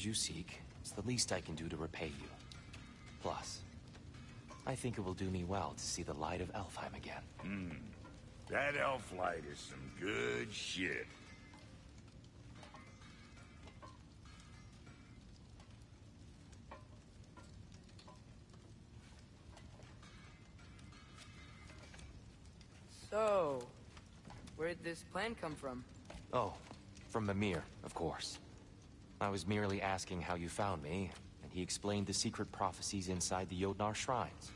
you seek, it's the least I can do to repay you. Plus, I think it will do me well to see the light of Elfheim again. That elf light is some good shit. So, where'd this plan come from? Oh, from Mimir, of course. I was merely asking how you found me, and he explained the secret prophecies inside the Jotnar shrines.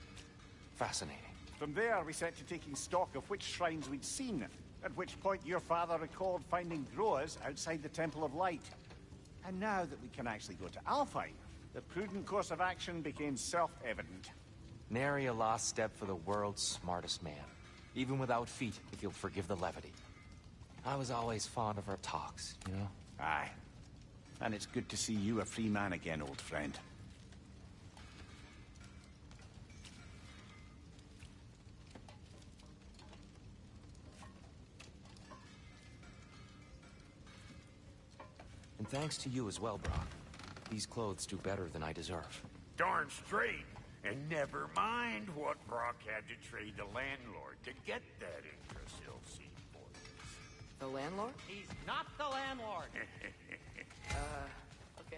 Fascinating. From there, we set to taking stock of which shrines we'd seen, at which point your father recalled finding growers outside the Temple of Light. And now that we can actually go to Alfheim, the prudent course of action became self-evident. Nary a lost step for the world's smartest man. Even without feet, if you'll forgive the levity. I was always fond of our talks, you know? Aye. And it's good to see you a free man again, old friend. And thanks to you as well, Brock. These clothes do better than I deserve. Darn straight. And never mind what Brock had to trade the landlord to get that Yggdrasil seed for. The landlord? He's not the landlord. Okay.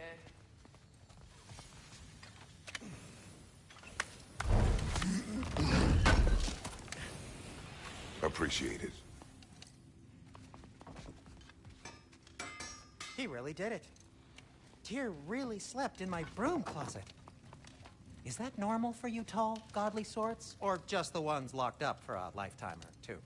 Appreciate it. He really did it. Tyr really slept in my broom closet. Is that normal for you tall, godly sorts? Or just the ones locked up for a lifetime or two?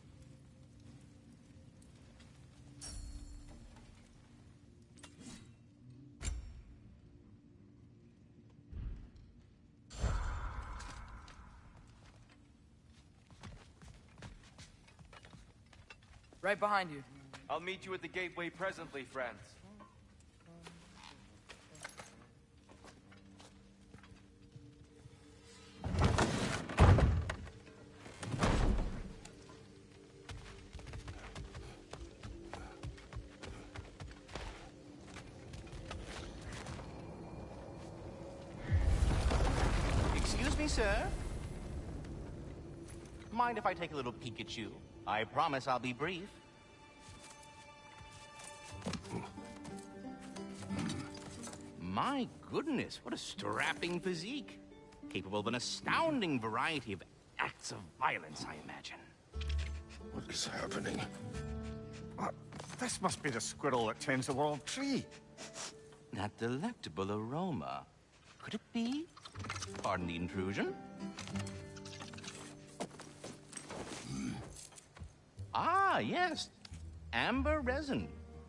Right behind you. I'll meet you at the gateway presently, friends. Excuse me, sir? Mind if I take a little peek at you? I promise I'll be brief. My goodness, what a strapping physique. Capable of an astounding variety of acts of violence, I imagine. What is happening? This must be the squirrel that tends the world tree. That delectable aroma. Could it be? Pardon the intrusion. Ah, yes. Amber resin.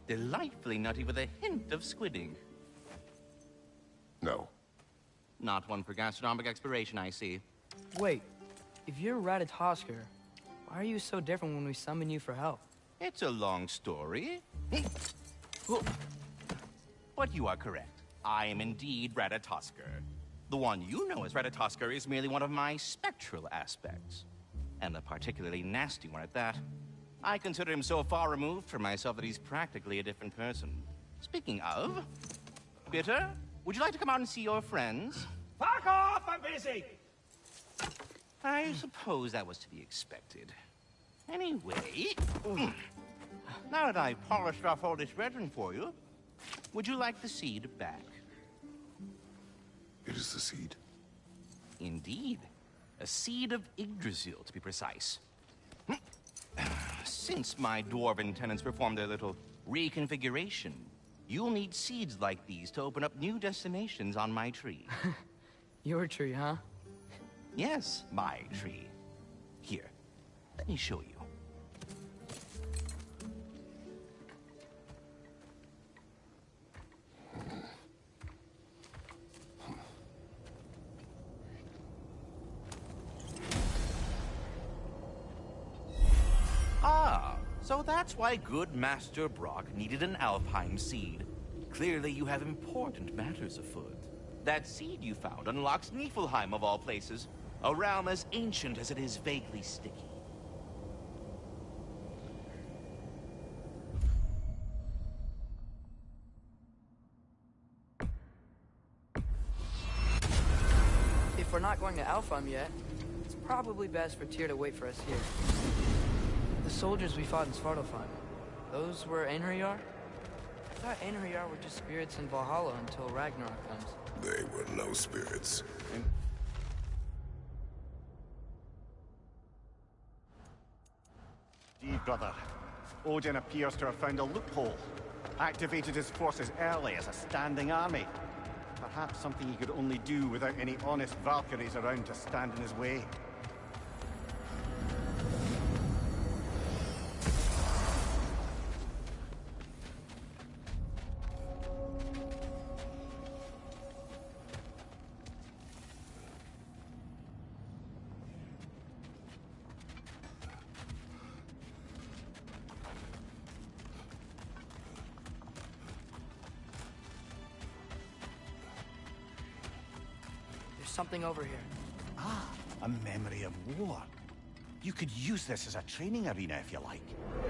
Delightfully nutty with a hint of squidding. No. Not one for gastronomic exploration, I see. Wait, if you're Ratatoskr, why are you so different when we summon you for help? It's a long story. But you are correct. I am indeed Ratatoskr. The one you know as Ratatoskr is merely one of my spectral aspects. And a particularly nasty one at that. I consider him so far removed from myself that he's practically a different person. Speaking of... Bitter, would you like to come out and see your friends? Fuck off! I'm busy! I suppose that was to be expected. Anyway... Now that I've polished off all this resin for you, would you like the seed back? It is the seed. Indeed. A seed of Yggdrasil, to be precise. Since my dwarven tenants performed their little reconfiguration, you'll need seeds like these to open up new destinations on my tree. Your tree, huh? Yes, my tree. Here, let me show you. Ah, so that's why good Master Brock needed an Alfheim seed. Clearly you have important matters afoot. That seed you found unlocks Niflheim of all places, a realm as ancient as it is vaguely sticky. If we're not going to Alfheim yet, it's probably best for Tyr to wait for us here. The soldiers we fought in Svartalfheim, those were Einherjar? I thought Einherjar were just spirits in Valhalla until Ragnarok comes. They were no spirits. Indeed, brother. Odin appears to have found a loophole. Activated his forces early as a standing army. Perhaps something he could only do without any honest Valkyries around to stand in his way. Something over here. Ah, a memory of war. You could use this as a training arena if you like.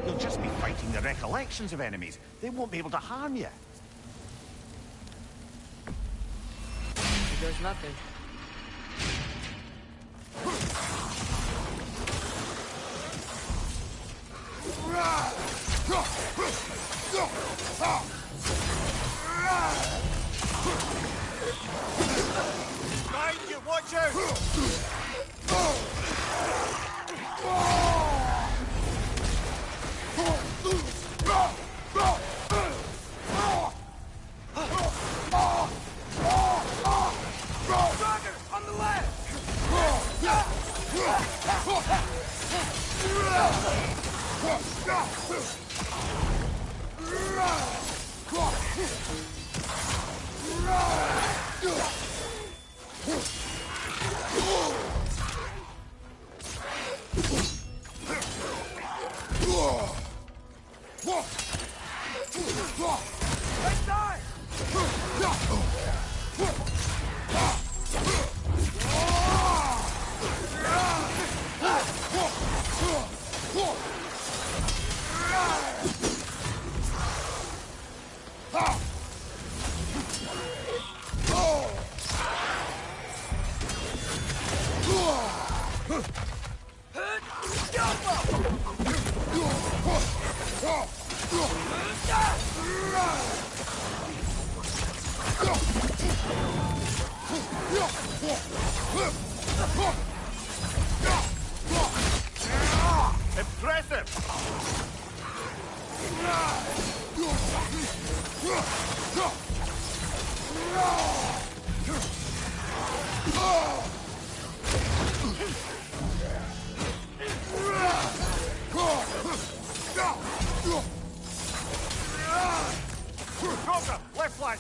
You'll just be fighting the recollections of enemies. They won't be able to harm you. There's nothing. Mind you, watch out! On the left! Impressive! Cobra, left flank!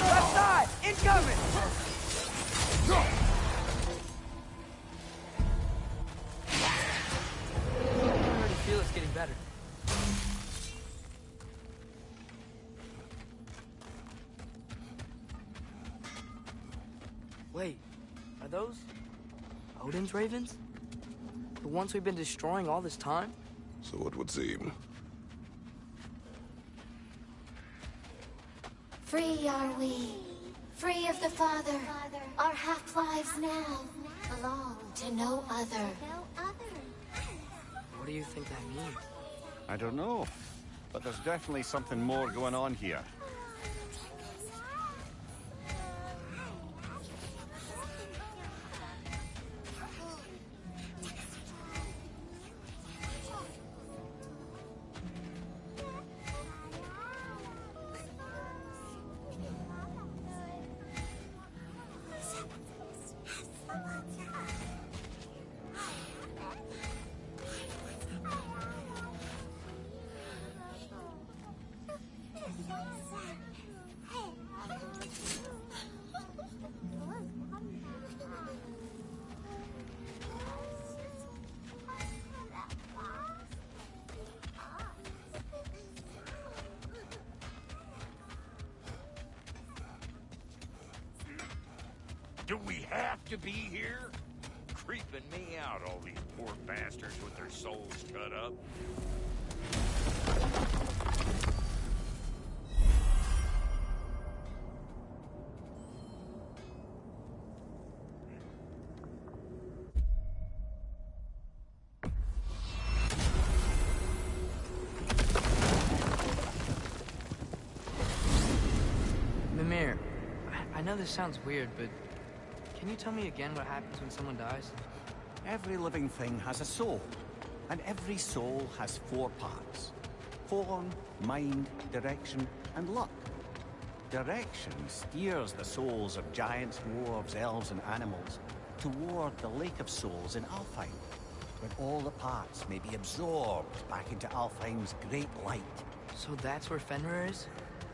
Left side! Incoming! I already feel it's getting better. Wait, are those Odin's ravens? The ones we've been destroying all this time? So it would seem. Free are we, free of the Father. Our half-lives now belong to no other. What do you think that means? I don't know, but there's definitely something more going on here. Do we have to be here? Creeping me out, all these poor bastards with their souls cut up. Mimir, I know this sounds weird, but can you tell me again what happens when someone dies? Every living thing has a soul, and every soul has 4 parts. Form, mind, direction, and luck. Direction steers the souls of giants, dwarves, elves, and animals toward the Lake of Souls in Alfheim, where all the parts may be absorbed back into Alfheim's great light. So that's where Fenrir is?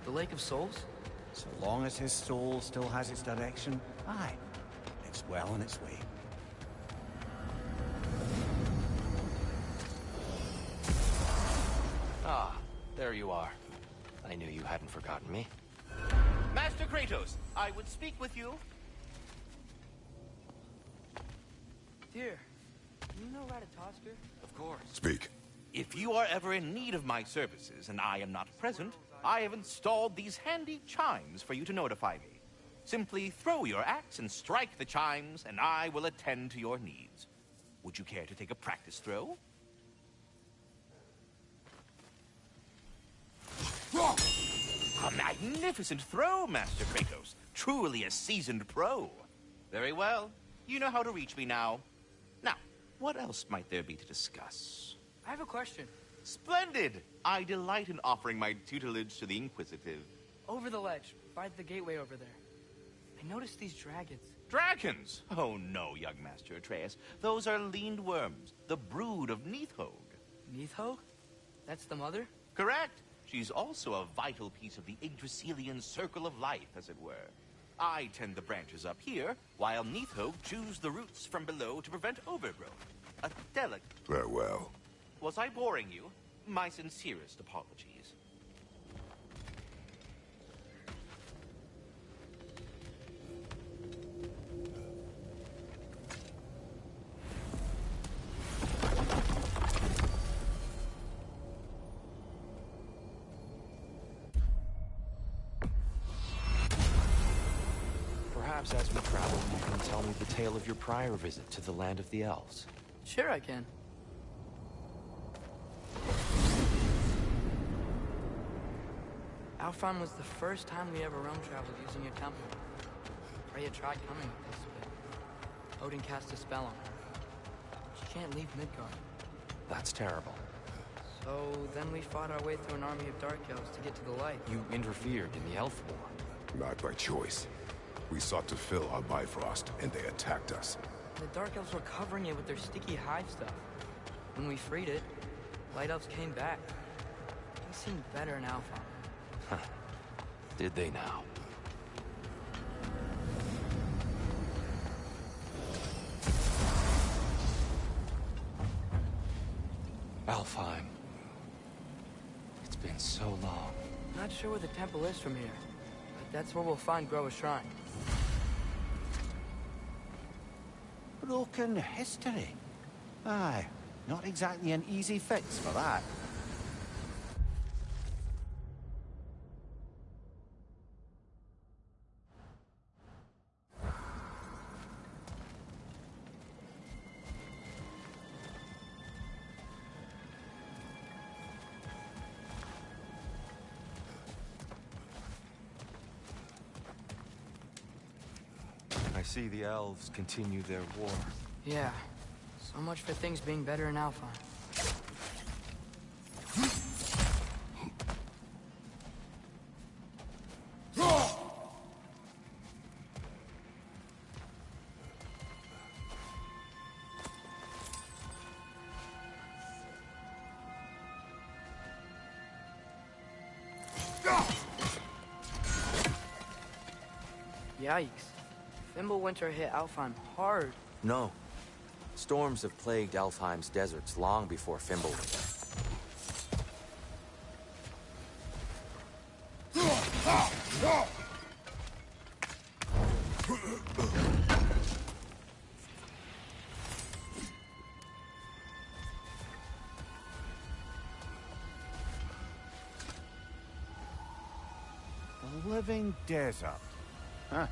The Lake of Souls? So long as his soul still has its direction, aye, it's well on its way. Ah, there you are. I knew you hadn't forgotten me. Master Kratos, I would speak with you. Dear, do you know Ratatosker? Of course. Speak. If you are ever in need of my services and I am not present, I have installed these handy chimes for you to notify me. Simply throw your axe and strike the chimes, and I will attend to your needs. Would you care to take a practice throw? A magnificent throw, Master Kratos. Truly a seasoned pro. Very well. You know how to reach me now. Now, what else might there be to discuss? I have a question. Splendid! I delight in offering my tutelage to the inquisitive. Over the ledge, by the gateway over there. I noticed these dragons. Dragons? Oh no, young Master Atreus. Those are leaned worms, the brood of Neithhog. Neithhog? That's the mother? Correct. She's also a vital piece of the Yggdrasilian circle of life, as it were. I tend the branches up here, while Neithhog chews the roots from below to prevent overgrowth. A delicate... Farewell. Was I boring you? My sincerest apologies. Perhaps as we travel, you can tell me the tale of your prior visit to the land of the elves. Sure I can. Alfheim was the first time we ever roam traveled using a temple. Freya tried coming with us, but Odin cast a spell on her. She can't leave Midgard. That's terrible. So then we fought our way through an army of dark elves to get to the light. You interfered in the elf war. Not by choice. We sought to fill our Bifrost, and they attacked us. The dark elves were covering it with their sticky hive stuff. When we freed it, light elves came back. They seemed better in Alfheim. Did they now? Alfheim. It's been so long. Not sure where the temple is from here, but that's where we'll find Groa's shrine. Broken history. Aye, not exactly an easy fix for that. I see the elves continue their war. Yeah, so much for things being better in Alfheim. Yikes. Fimbulwinter hit Alfheim hard. No. Storms have plagued Alfheim's deserts long before Fimbulwinter. A living desert. Huh.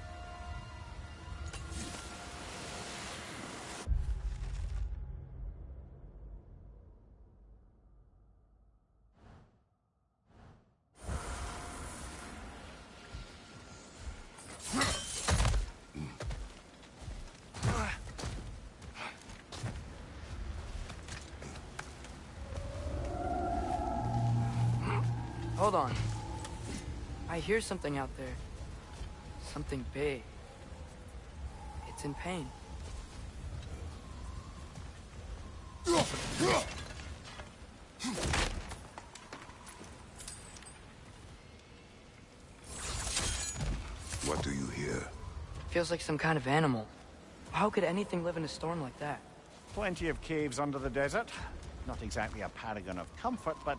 Hold on. I hear something out there. Something big. It's in pain. What do you hear? Feels like some kind of animal. How could anything live in a storm like that? Plenty of caves under the desert. Not exactly a paragon of comfort, but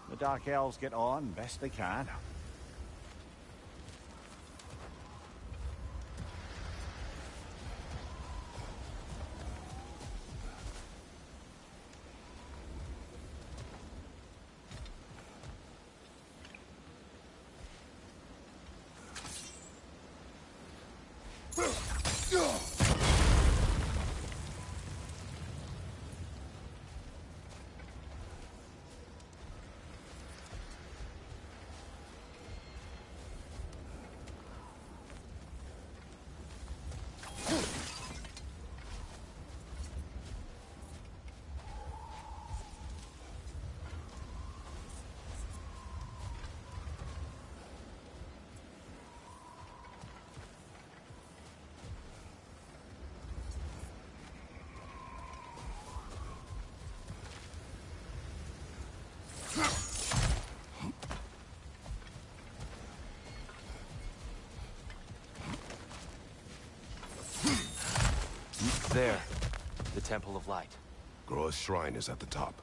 the Dark Elves get on best they can. There. The Temple of Light. Groa's shrine is at the top.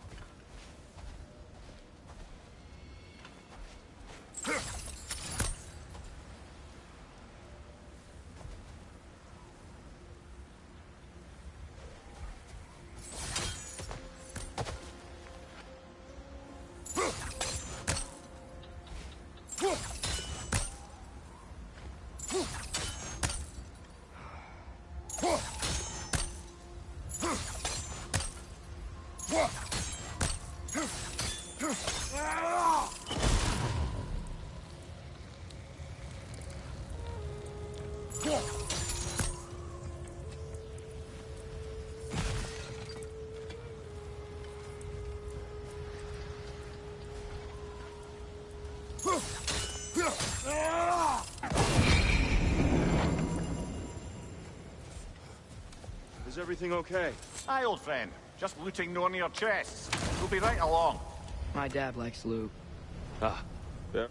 Is everything okay? Aye, old friend. Just looting no near chests. We'll be right along. My dad likes loot. Ah. There.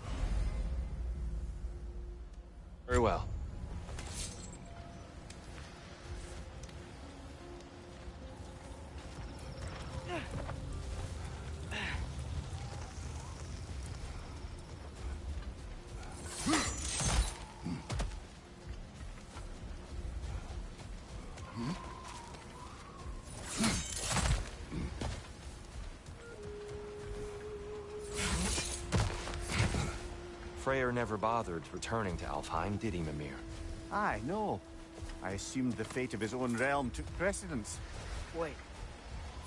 Very well. Freyr never bothered returning to Alfheim, did he, Mimir? Aye, no. I assumed the fate of his own realm took precedence. Wait.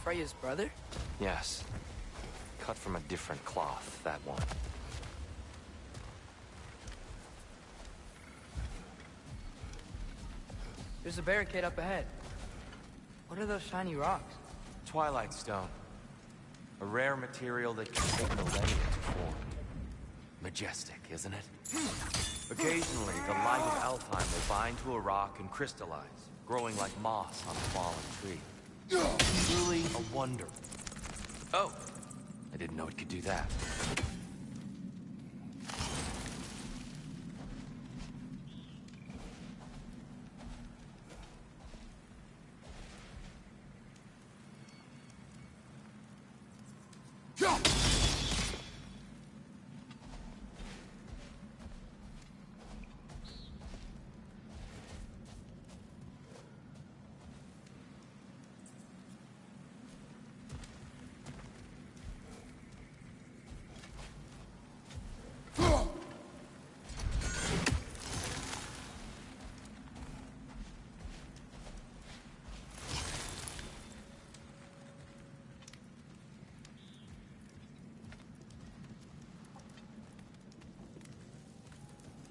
Freya's brother? Yes. Cut from a different cloth, that one. There's a barricade up ahead. What are those shiny rocks? Twilight Stone. A rare material that can take millennia to form. Majestic, isn't it? Occasionally, the light of Alfheim will bind to a rock and crystallize, growing like moss on a fallen tree. Truly a wonder. Oh, I didn't know it could do that.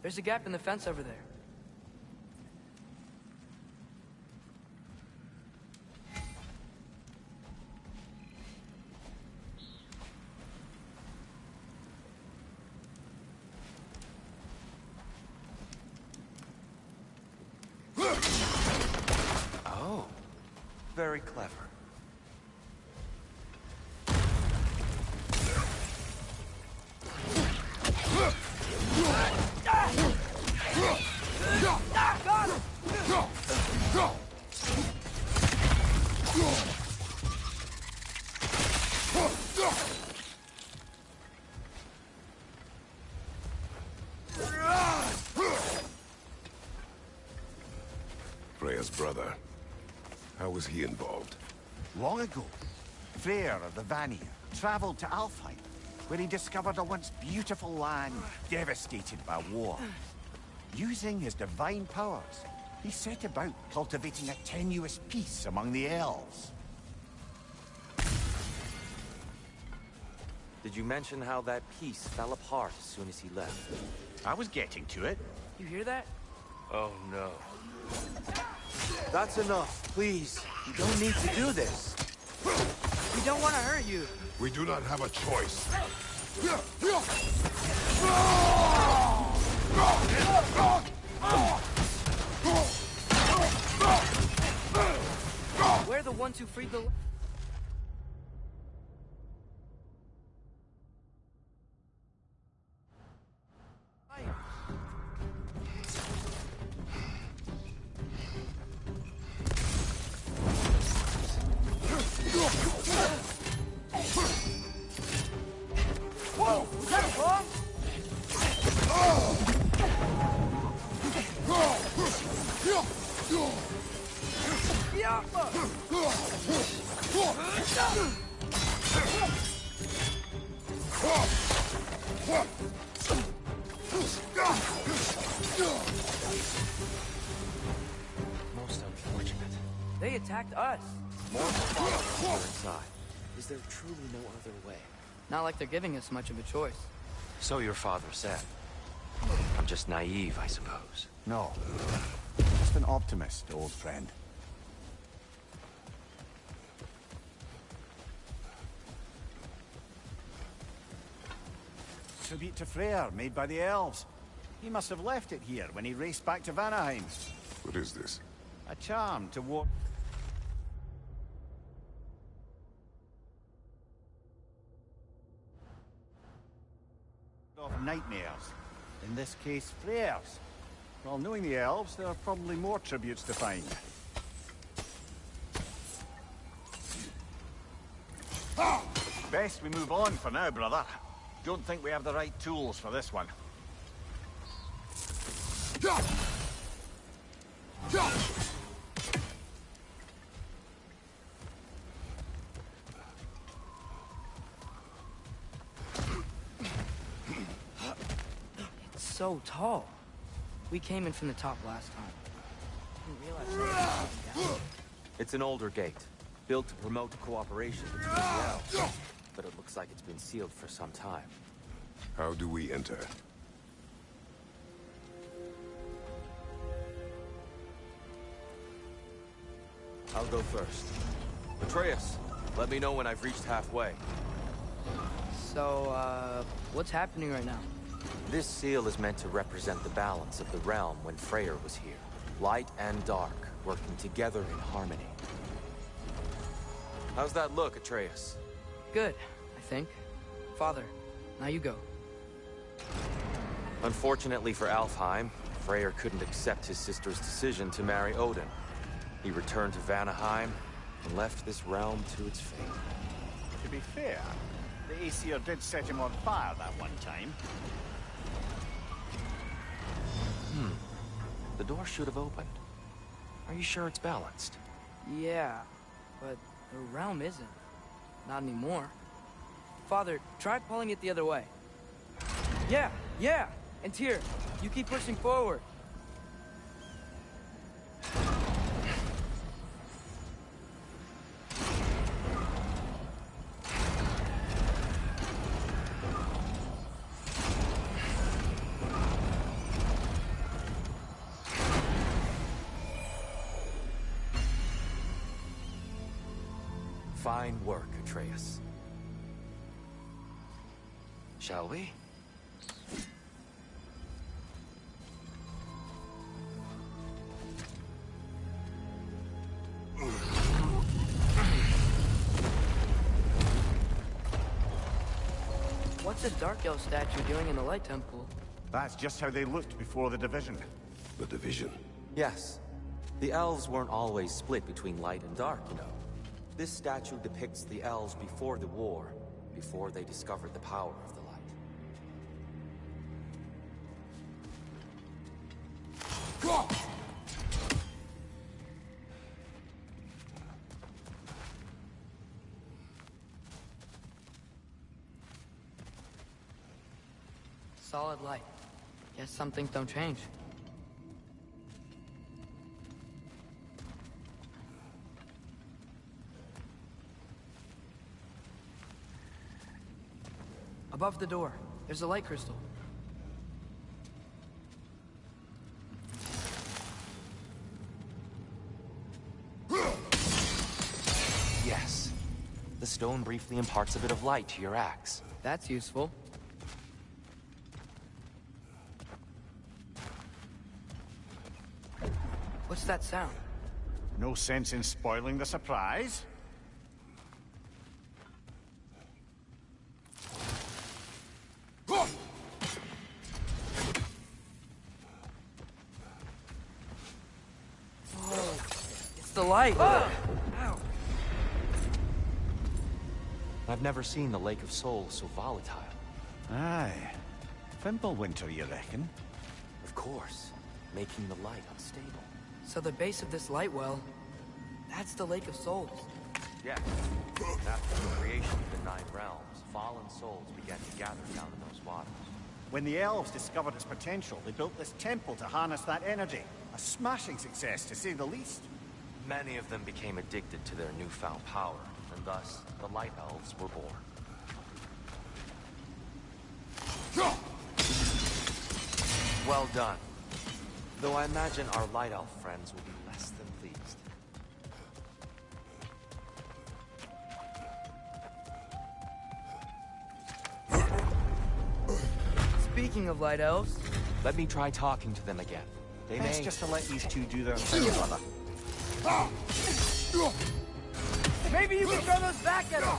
There's a gap in the fence over there. Oh, very clever. Freya's brother. How was he involved? Long ago, Freyr of the Vanir traveled to Alfheim, where he discovered a once beautiful land devastated by war. Using his divine powers, he set about cultivating a tenuous peace among the elves. Did you mention how that piece fell apart as soon as he left? I was getting to it. You hear that? Oh no. That's enough, please. You don't need to do this. We don't want to hurt you. We do not have a choice. We're the ones who freed the... Whoa! Was that a bomb? Yeah! Most unfortunate. They attacked us. More followers are inside. Is there truly no other way? Not like they're giving us much of a choice. So your father said. I'm just naive, I suppose. No. Just an optimist, old friend. Tribute to Freyr, made by the elves. He must have left it here when he raced back to Vanaheim. What is this? A charm to ward off nightmares. In this case, Freyr's. Well, knowing the elves, there are probably more tributes to find. Best we move on for now, brother. Don't think we have the right tools for this one. It's so tall. We came in from the top last time. Didn't realize they were down. It's an older gate, built to promote cooperation between the elves. But it looks like it's been sealed for some time. How do we enter? I'll go first. Atreus, let me know when I've reached halfway. So, what's happening right now? This seal is meant to represent the balance of the realm when Freyr was here. Light and dark, working together in harmony. How's that look, Atreus? Good, I think. Father, now you go. Unfortunately for Alfheim, Freyr couldn't accept his sister's decision to marry Odin. He returned to Vanaheim and left this realm to its fate. To be fair, the Aesir did set him on fire that one time. The door should have opened. Are you sure it's balanced? Yeah, but the realm isn't. Not anymore. Father, try pulling it the other way. Yeah! And Tyr, you keep pushing forward. Fine work, Atreus. Shall we? What's a Dark Elf statue doing in the Light Temple? That's just how they looked before the division. The division. Yes. The elves weren't always split between light and dark, you know. This statue depicts the elves before the war, before they discovered the power of the light. Solid light. Guess some things don't change. Above the door, there's a light crystal. Yes. The stone briefly imparts a bit of light to your axe. That's useful. What's that sound? No sense in spoiling the surprise. It's the light! Ow! I've never seen the Lake of Souls so volatile. Aye. Fimbulwinter, you reckon? Of course, making the light unstable. So the base of this light well, that's the Lake of Souls. Yes. After the creation of the Nine Realms, fallen souls began to gather down in those waters. When the elves discovered its potential, they built this temple to harness that energy. A smashing success, to say the least. Many of them became addicted to their newfound power, and thus, the Light Elves were born. Well done. Though I imagine our Light Elf friends will be less than pleased. Speaking of Light Elves... Let me try talking to them again. They Best may... just to let these two do their thing, brother. Maybe you can throw those back at us!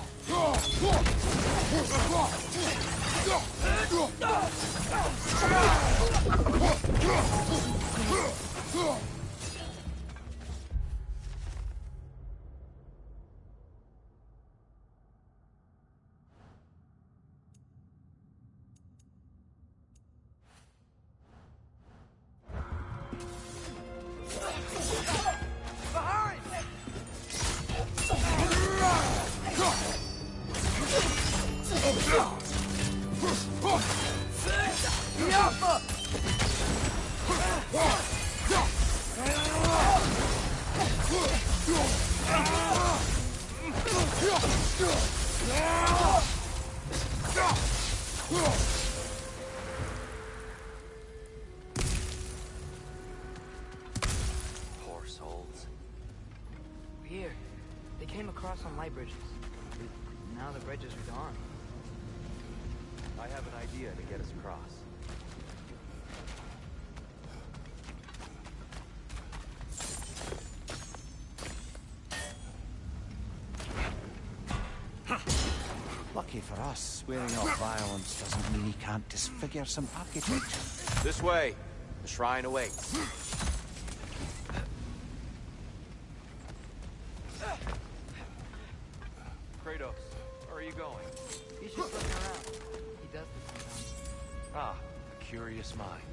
Poor souls. Weird. They came across on light bridges. Now the bridges are gone. I have an idea to get us across. Lucky for us, swearing off violence doesn't mean he can't disfigure some architecture. This way. The shrine awaits. Kratos, where are you going? He's just looking around. He does this sometimes. Ah, a curious mind.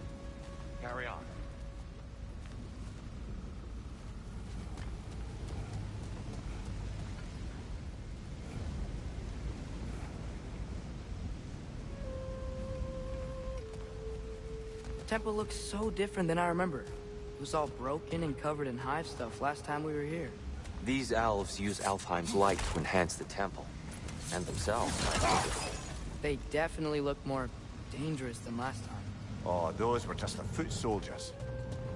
Carry on. The temple looks so different than I remember. It was all broken and covered in hive stuff last time we were here. These elves use Alfheim's light to enhance the temple. And themselves. They definitely look more dangerous than last time. Oh, those were just the foot soldiers.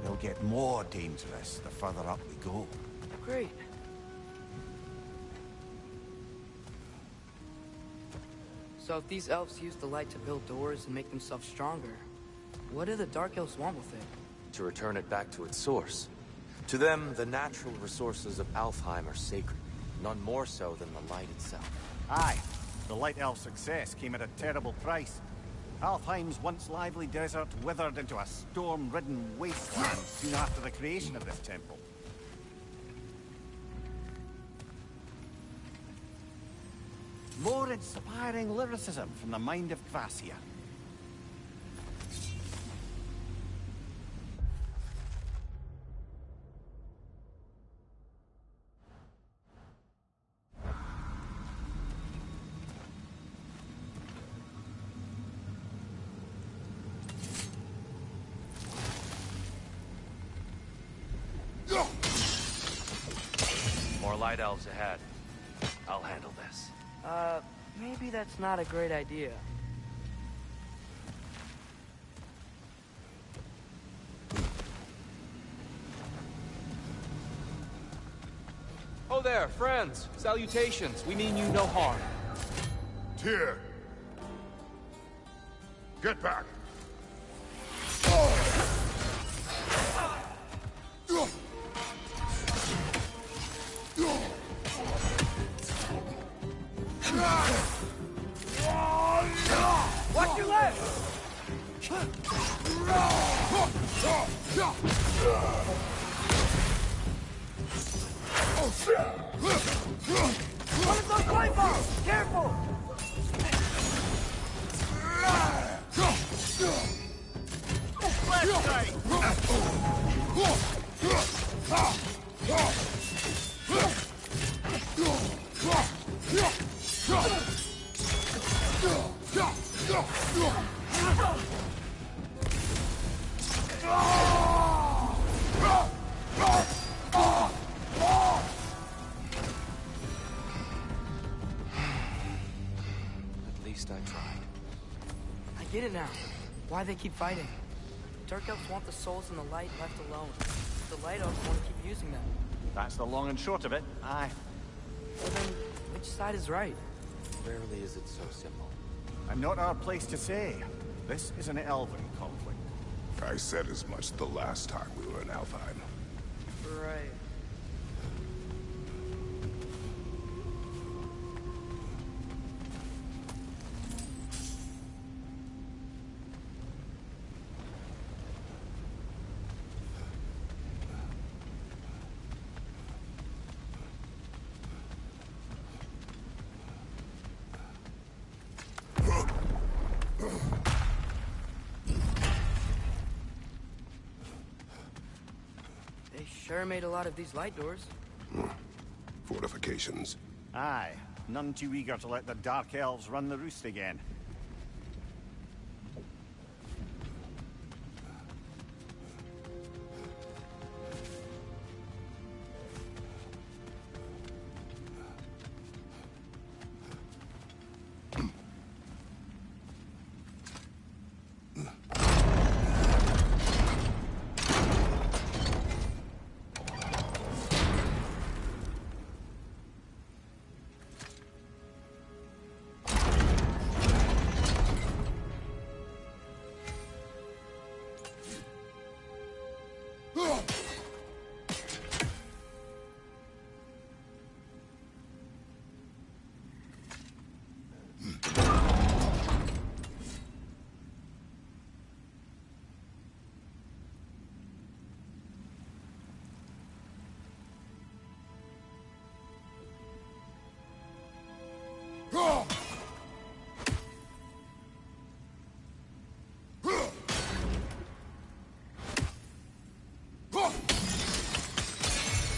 They'll get more dangerous the further up we go. Great. So if these elves use the light to build doors and make themselves stronger, what do the Dark Elves want with it? To return it back to its source. To them, the natural resources of Alfheim are sacred, none more so than the light itself. Aye, the Light Elf success came at a terrible price. Alfheim's once lively desert withered into a storm-ridden wasteland soon after the creation of this temple. More inspiring lyricism from the mind of Kvasir. More light elves ahead. I'll handle this. Maybe that's not a great idea. Oh there, friends. Salutations. We mean you no harm. Tyr! Get back! Watch your left! One of those light bulbs! Careful! At least I tried. I get it now. Why they keep fighting. Dark Elves want the souls in the light left alone. The Light Elves want to keep using them. That's the long and short of it. Aye. Well then, which side is right? Rarely is it so simple. And not our place to say. This is an elven conflict. I said as much the last time we were in Alfheim. Right. They sure made a lot of these light doors. Fortifications. Aye, none too eager to let the Dark Elves run the roost again.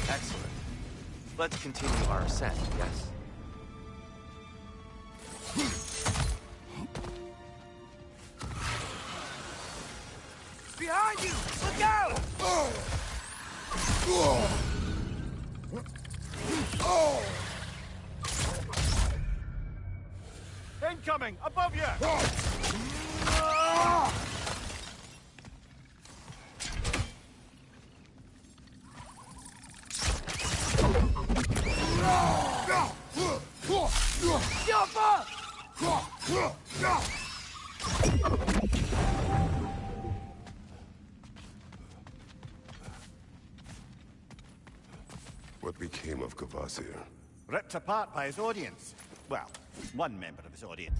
Excellent. Let's continue our ascent, yes? Behind you! Look out! Incoming! Above you! Jump up! What became of Kvasir? Ripped apart by his audience. Well, one member of his audience.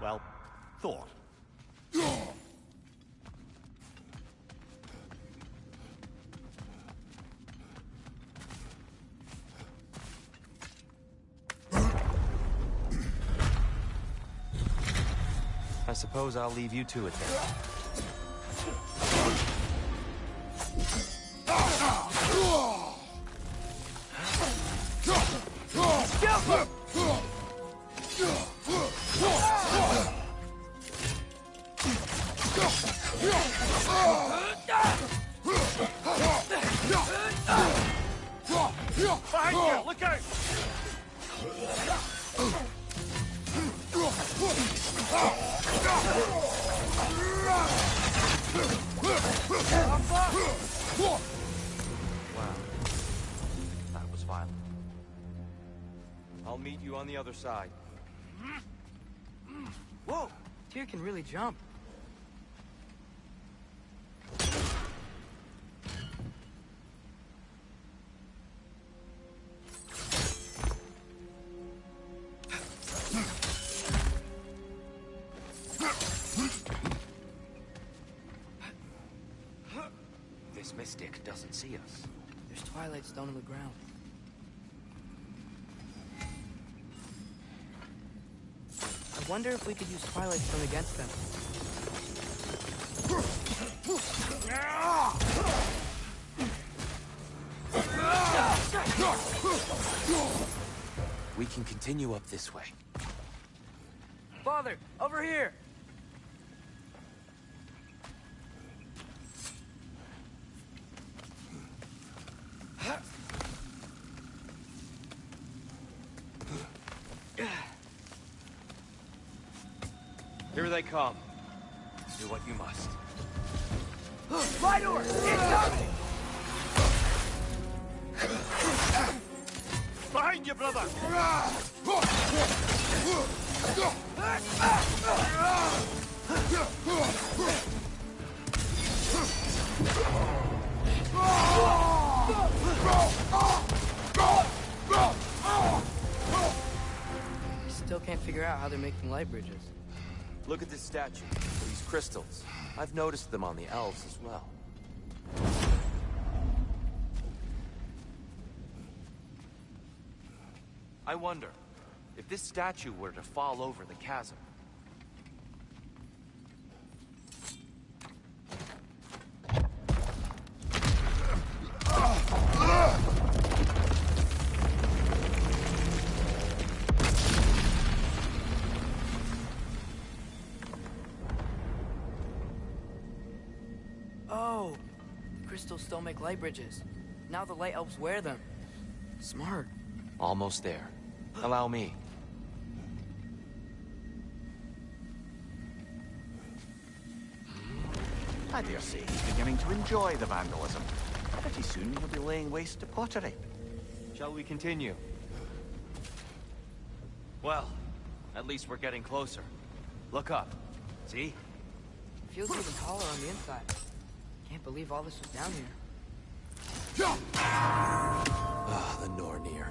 Well, Thor. I suppose I'll leave you to it then. Behind you! Look out! Wow. That was violent. I'll meet you on the other side. Whoa! Tyr can really jump. This mystic doesn't see us. There's Twilight Stone on the ground. I wonder if we could use Twilight Stone against them. We can continue up this way. Father, over here! Here they come. Do what you must. Rydor! Incoming! Behind you, brother! I still can't figure out how they're making light bridges. Look at this statue. These crystals. I've noticed them on the elves as well. I wonder, if this statue were to fall over the chasm, Oh! The crystals still make light bridges. Now the light elves wear them. Smart. almost there. Allow me. I dare say he's beginning to enjoy the vandalism. Pretty soon he'll be laying waste to pottery. Shall we continue? Well, at least we're getting closer. Look up. See? Feels even taller on the inside. Can't believe all this was down here. Ah, the Nornir.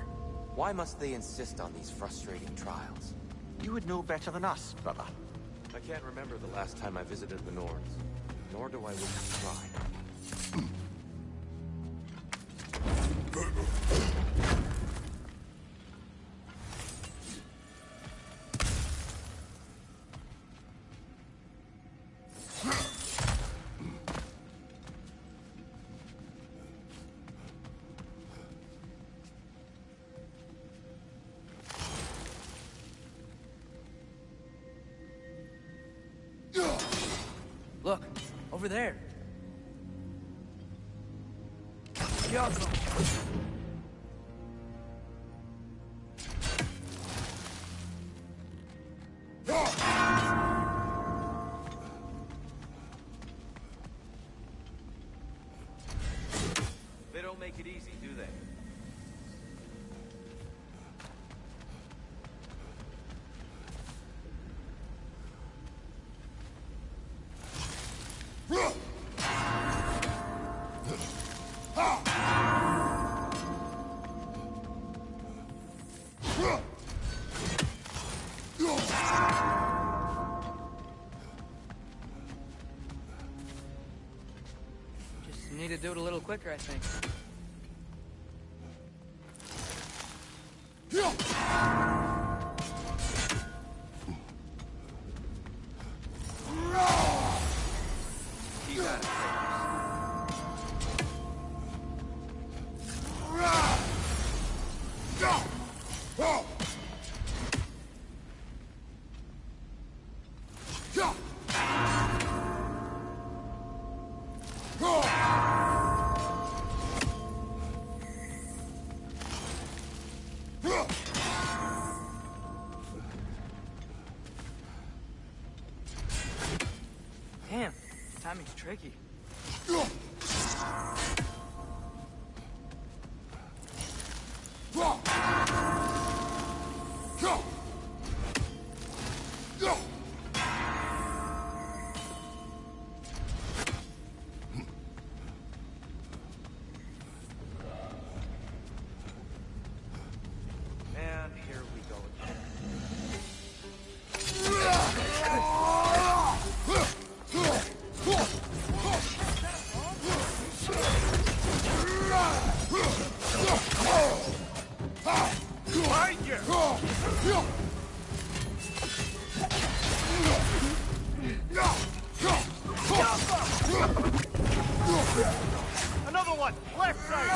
Why must they insist on these frustrating trials? You would know better than us, brother. I can't remember the last time I visited the Norns. Nor do I wish to try. Look, over there. They don't make it easy, do they? Just need to do it a little quicker, I think. Keep at it, Damn, timing's tricky. and here we go again. Behind you! Another one! Left side!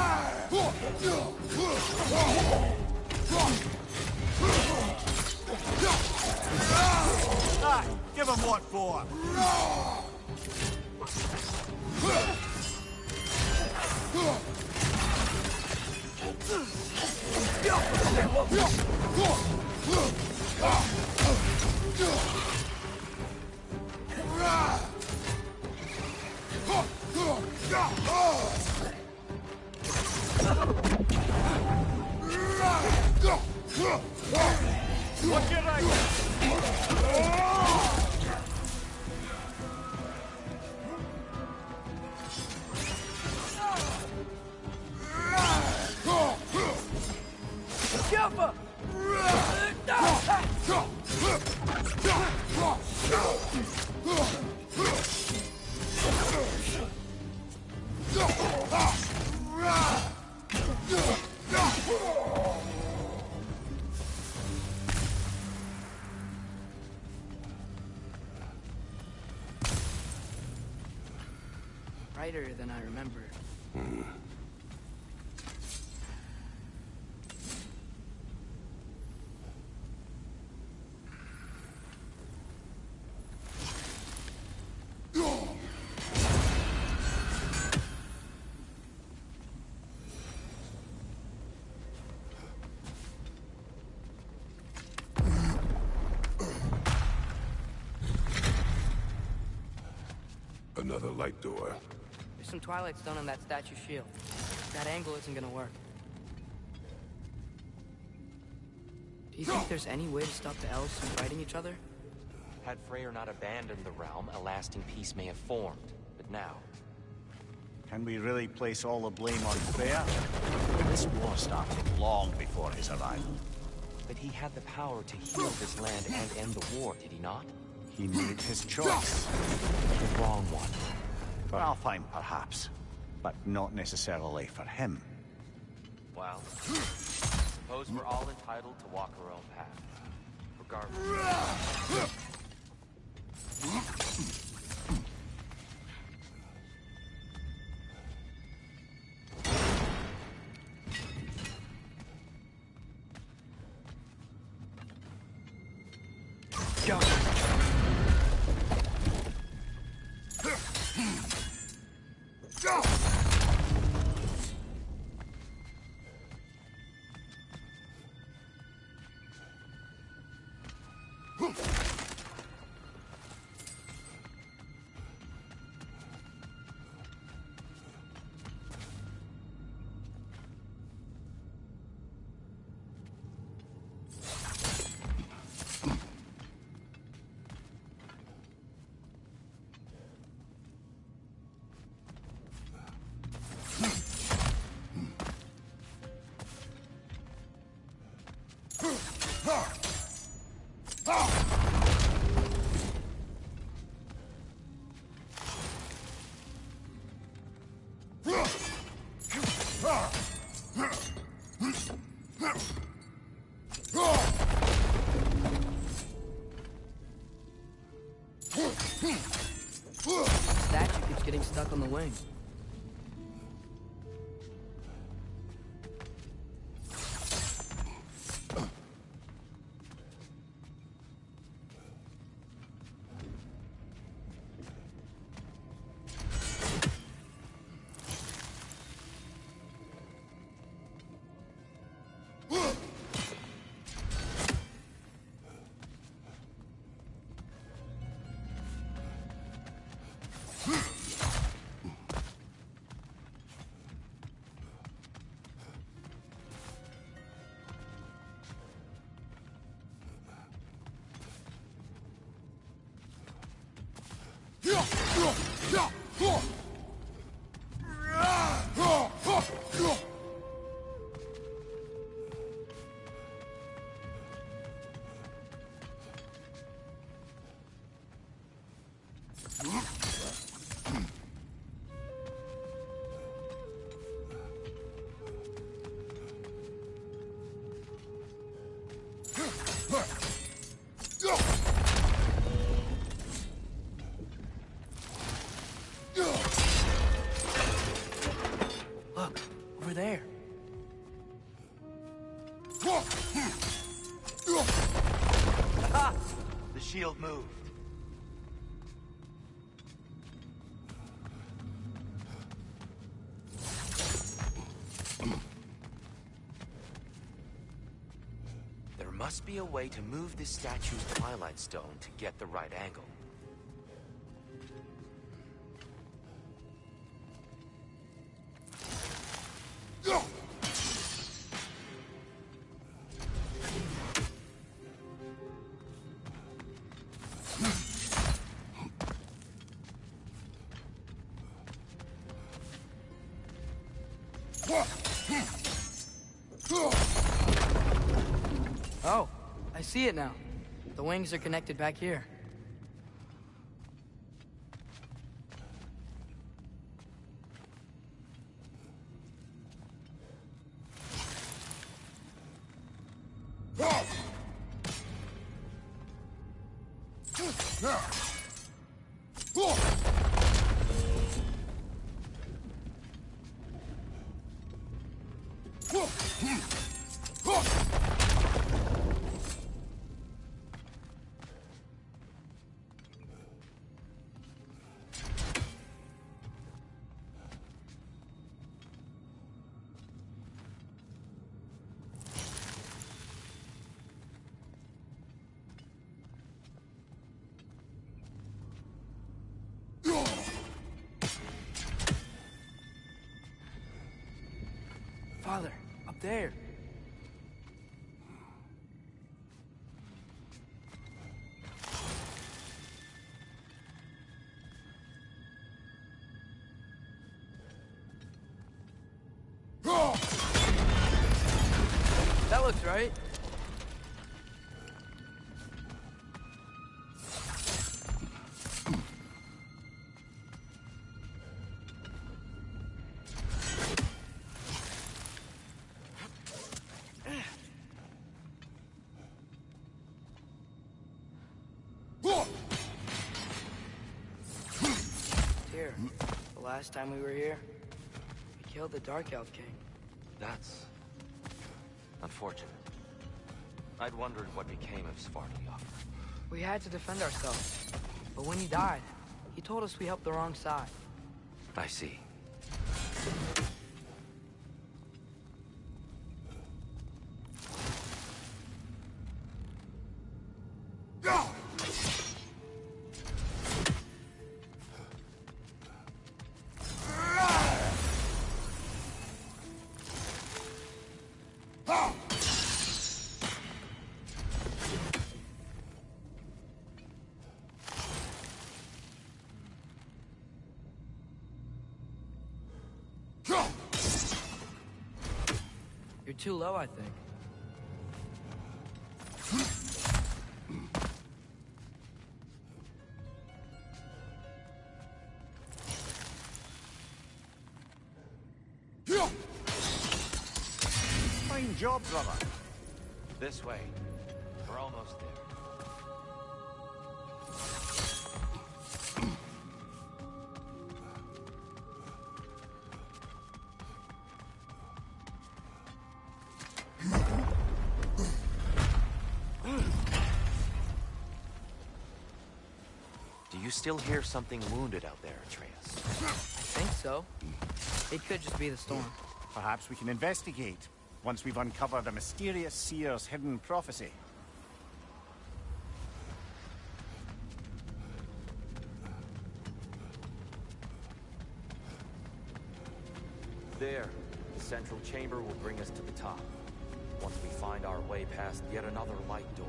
Ah, give him what for! What's your right? Jumper! Brighter than I remember. Another light door. There's some Twilight Stone on that statue shield. That angle isn't gonna work. Do you think there's any way to stop the elves from fighting each other? Had Freyr not abandoned the realm, a lasting peace may have formed. But now, Can we really place all the blame on Freyr? This war started long before his arrival. but he had the power to heal this land and end the war, did he not? He made his choice. The wrong one. For Alfheim, perhaps. But not necessarily for him. Well, suppose we're all entitled to walk our own path. Regardless. Go! Statue keeps getting stuck on the wing. Look, over there. Ah! The shield moved. There must be a way to move this statue's Twilight Stone to get the right angle. Oh, I see it now. The wings are connected back here. Father, up there. That looks right. Here, the last time we were here, we killed the Dark Elf King. That's unfortunate. I'd wondered what became of Svartalfheim. We had to defend ourselves. But when he died, he told us we helped the wrong side. I see. You're too low, I think. job, brother. This way. We're almost there. Do you still hear something wounded out there, Atreus? I think so. It could just be the storm. Perhaps we can investigate, once we've uncovered a mysterious seer's hidden prophecy. There. The central chamber will bring us to the top. Once we find our way past yet another light door.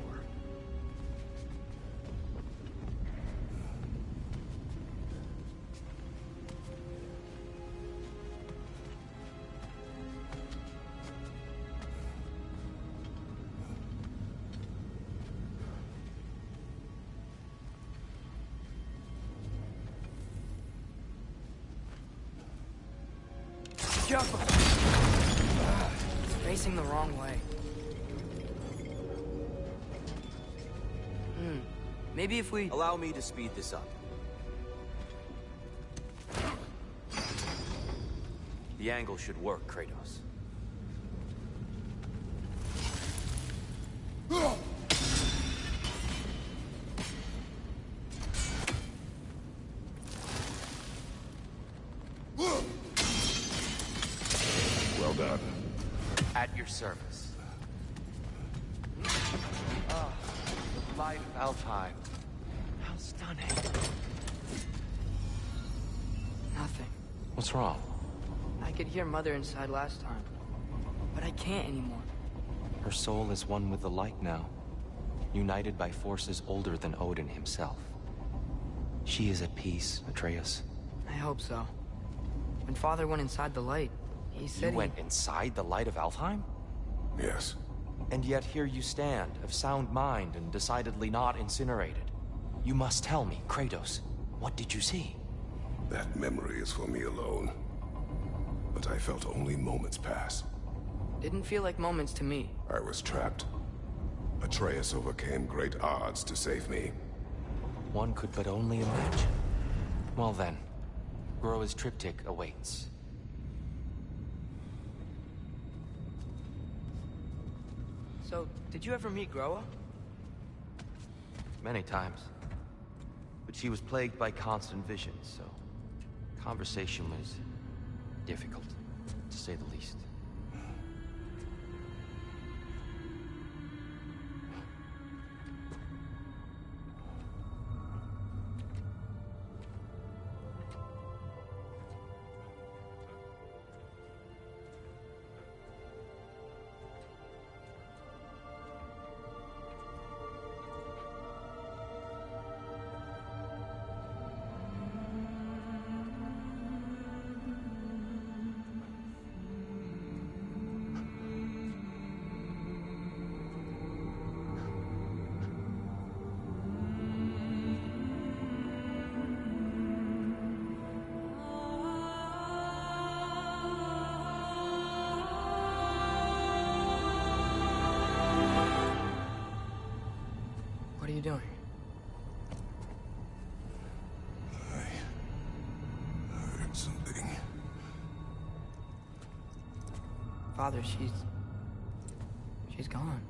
Jump! It's facing the wrong way. Maybe if we... Allow me to speed this up. The angle should work, Kratos. Well done. At your service. Ah, the light of Alfheim. How stunning. Nothing. What's wrong? I could hear Mother inside last time, but I can't anymore. Her soul is one with the light now, united by forces older than Odin himself. She is at peace, Atreus. I hope so. When Father went inside the light, he said You went inside the light of Alfheim? Yes. And yet here you stand, of sound mind and decidedly not incinerated. You must tell me, Kratos, what did you see? That memory is for me alone. But I felt only moments pass. Didn't feel like moments to me. I was trapped. Atreus overcame great odds to save me. One could but only imagine. Well then, Groa's triptych awaits. So, did you ever meet Groa? Many times. But she was plagued by constant visions, so conversation was difficult, to say the least. What are you doing? I heard something. Father, she's gone.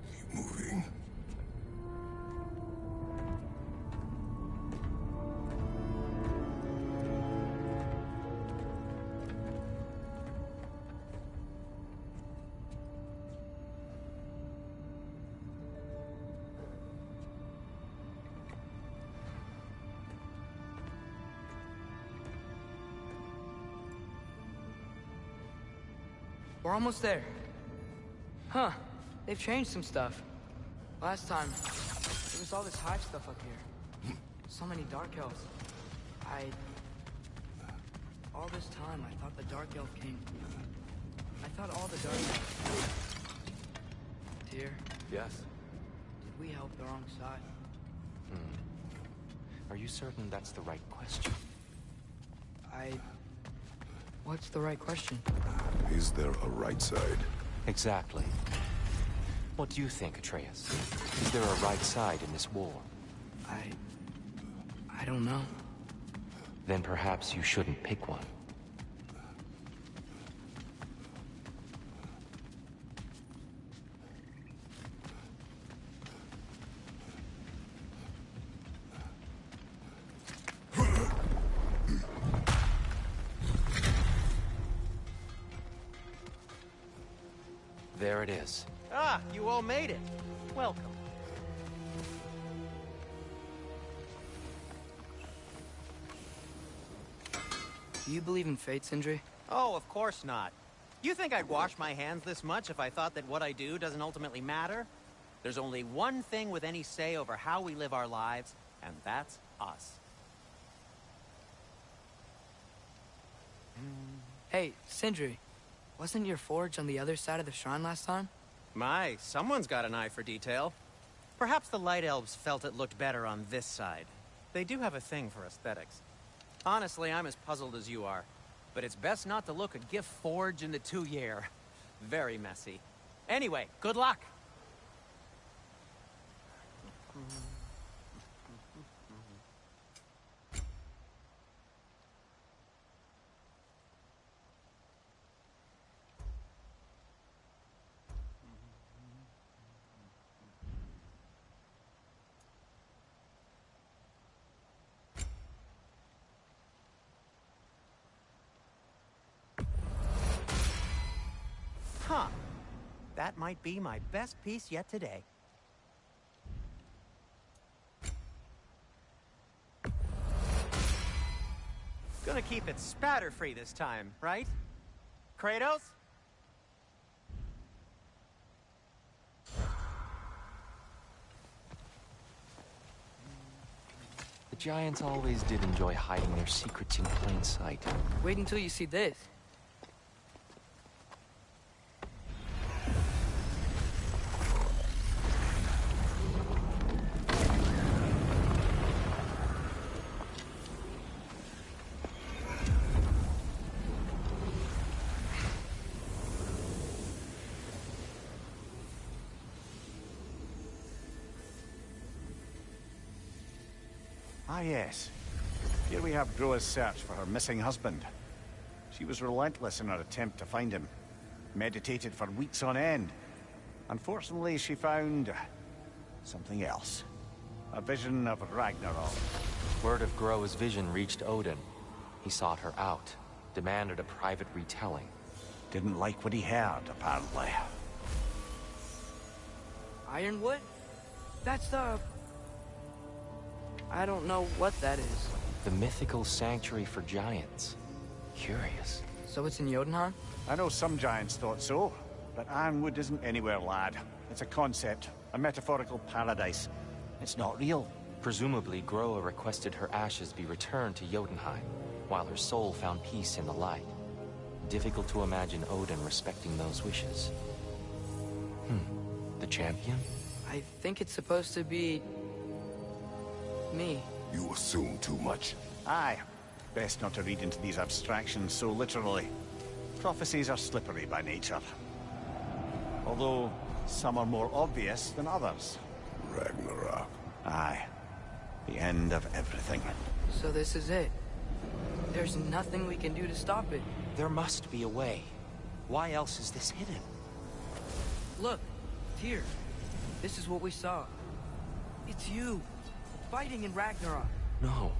Keep moving. We're almost there. Huh. They've changed some stuff. Last time, there was all this hive stuff up here. So many Dark Elves. All this time, I thought the Dark Elf came I thought all the dark... Tyr, Yes? did we help the wrong side? Are you certain that's the right question? What's the right question? Is there a right side? Exactly. What do you think, Atreus? Is there a right side in this war? I don't know. Then perhaps you shouldn't pick one. There it is. Ah, you all made it. Welcome. Do you believe in fate, Sindri? Oh, of course not. You think I'd wash my hands this much if I thought that what I do doesn't ultimately matter? There's only one thing with any say over how we live our lives, and that's us. Hey, Sindri. Wasn't your forge on the other side of the shrine last time? My, someone's got an eye for detail. Perhaps the Light Elves felt it looked better on this side. They do have a thing for aesthetics. Honestly, I'm as puzzled as you are. But it's best not to look a gift forge in the 2 year. Very messy. Anyway, good luck! Huh. That might be my best piece yet today. Gonna keep it spatter-free this time, right? Kratos? The Giants always did enjoy hiding their secrets in plain sight. Wait until you see this. Ah, yes. Here we have Groa's search for her missing husband. She was relentless in her attempt to find him. Meditated for weeks on end. Unfortunately, she found... something else. A vision of Ragnarok. Word of Groa's vision reached Odin. He sought her out, demanded a private retelling. Didn't like what he heard, apparently. Ironwood? That's the... I don't know what that is. The mythical sanctuary for giants. Curious. So it's in Jotunheim? I know some giants thought so, but Ironwood isn't anywhere, lad. It's a concept, a metaphorical paradise. It's not real. Presumably, Groa requested her ashes be returned to Jotunheim, while her soul found peace in the light. Difficult to imagine Odin respecting those wishes. The champion? I think it's supposed to be... me. You assume too much. Aye. Best not to read into these abstractions so literally. Prophecies are slippery by nature. Although, some are more obvious than others. Ragnarok. Aye. The end of everything. So this is it. There's nothing we can do to stop it. There must be a way. Why else is this hidden? Look, Tyr. This is what we saw. It's you, fighting in Ragnarok. No.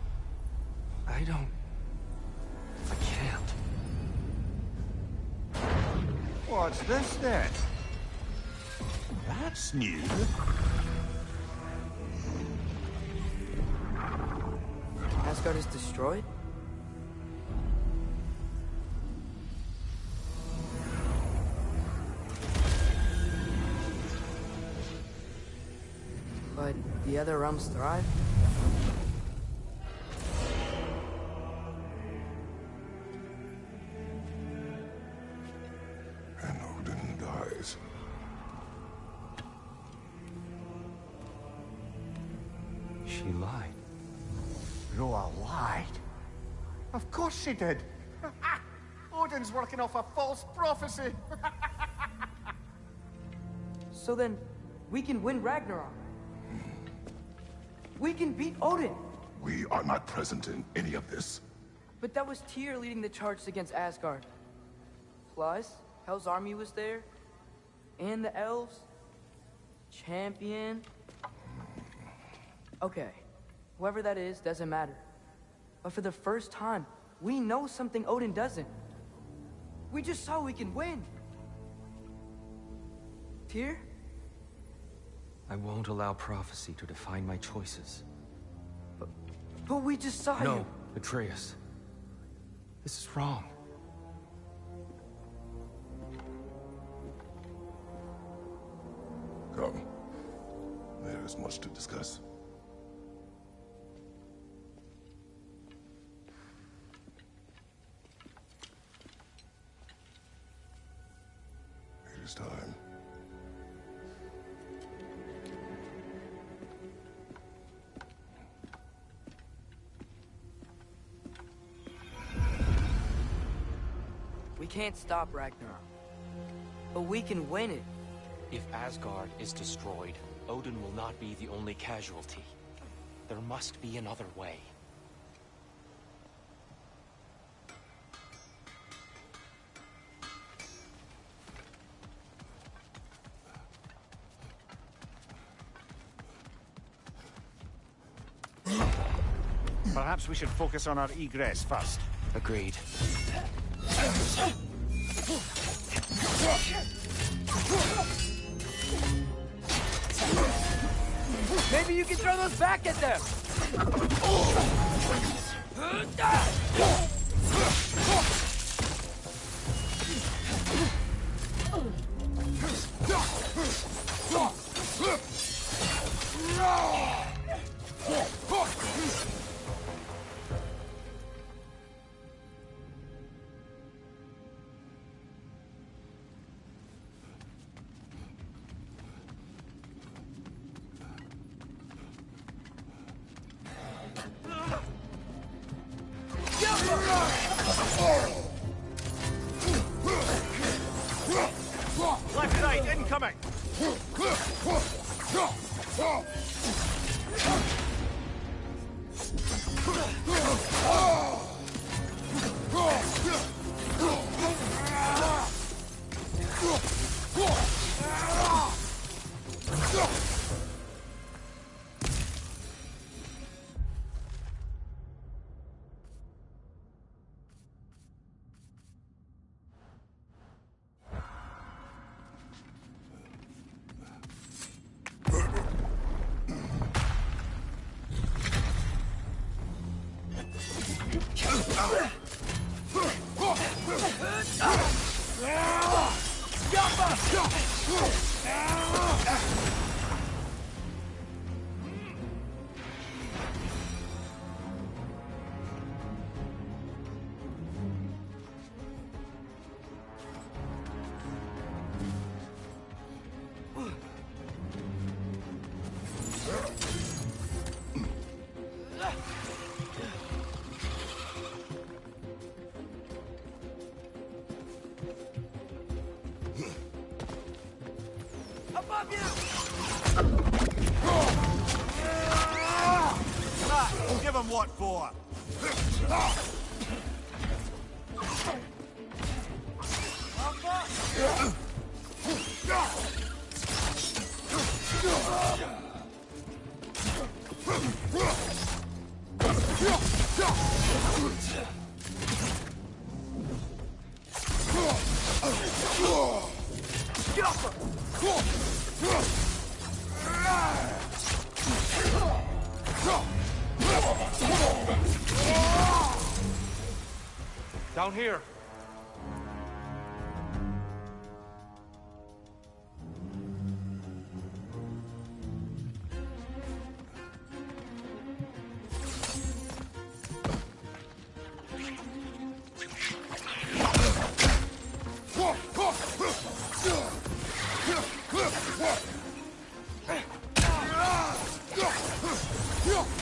I don't... I can't. What's this then? That's new. Asgard is destroyed? But the other realms thrive? She lied. Roa lied? Of course she did. Odin's working off a false prophecy. So then, we can win Ragnarok. We can beat Odin. We are not present in any of this. But that was Tyr leading the charge against Asgard. Plus, Hell's army was there. And the elves. Champion. Okay. Whoever that is, doesn't matter. But for the first time, we know something Odin doesn't. We just saw we can win. Tyr? I won't allow prophecy to define my choices. But we just saw you. No, Atreus. This is wrong. Come. There is much to discuss. It is time. We can't stop Ragnarok. But we can win it. If Asgard is destroyed, Odin will not be the only casualty. There must be another way. Perhaps we should focus on our egress first. Agreed. Maybe you can throw those back at them! Left, right, incoming! Above you! We'll give him what for. Down here. Yeah!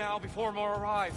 now before more arrive.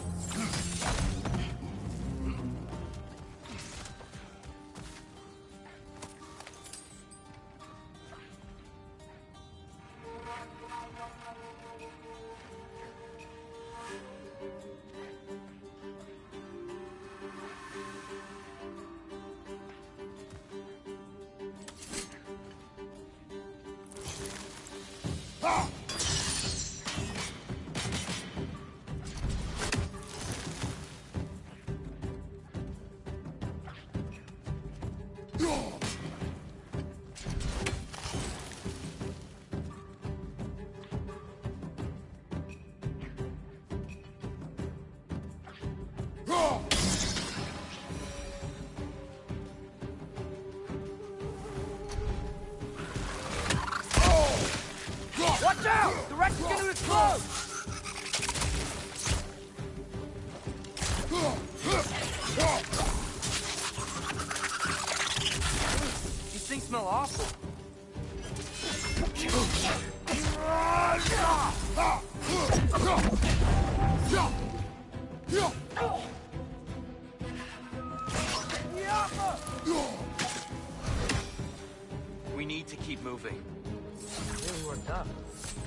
Watch out! The wreck's gonna explode! These things smell awful. We need to keep moving. Really worked up.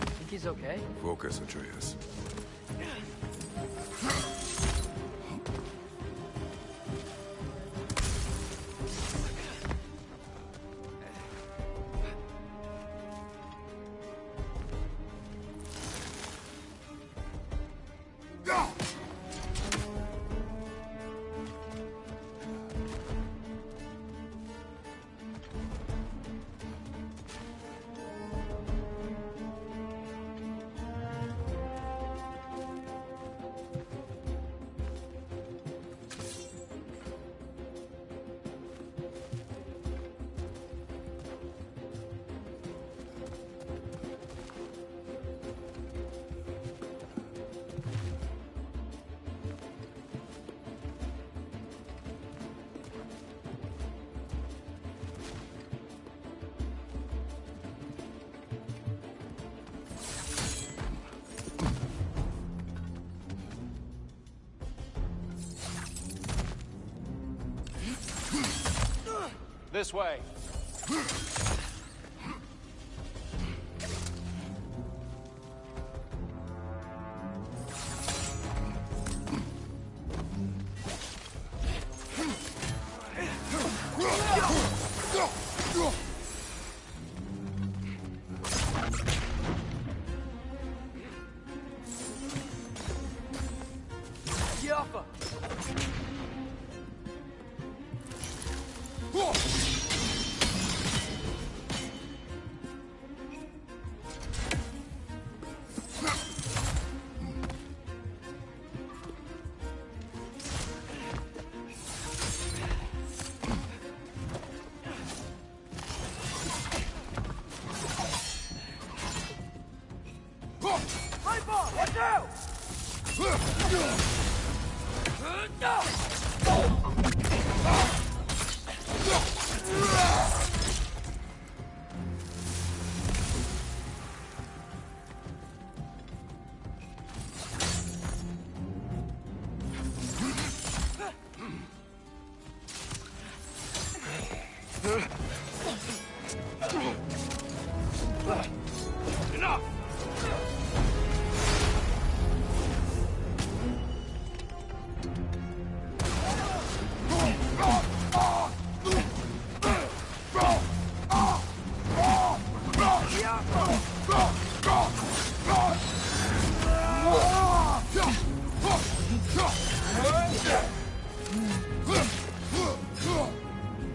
Think he's okay? Focus, Atreus. This way. Yaffa! Watch out! Enough!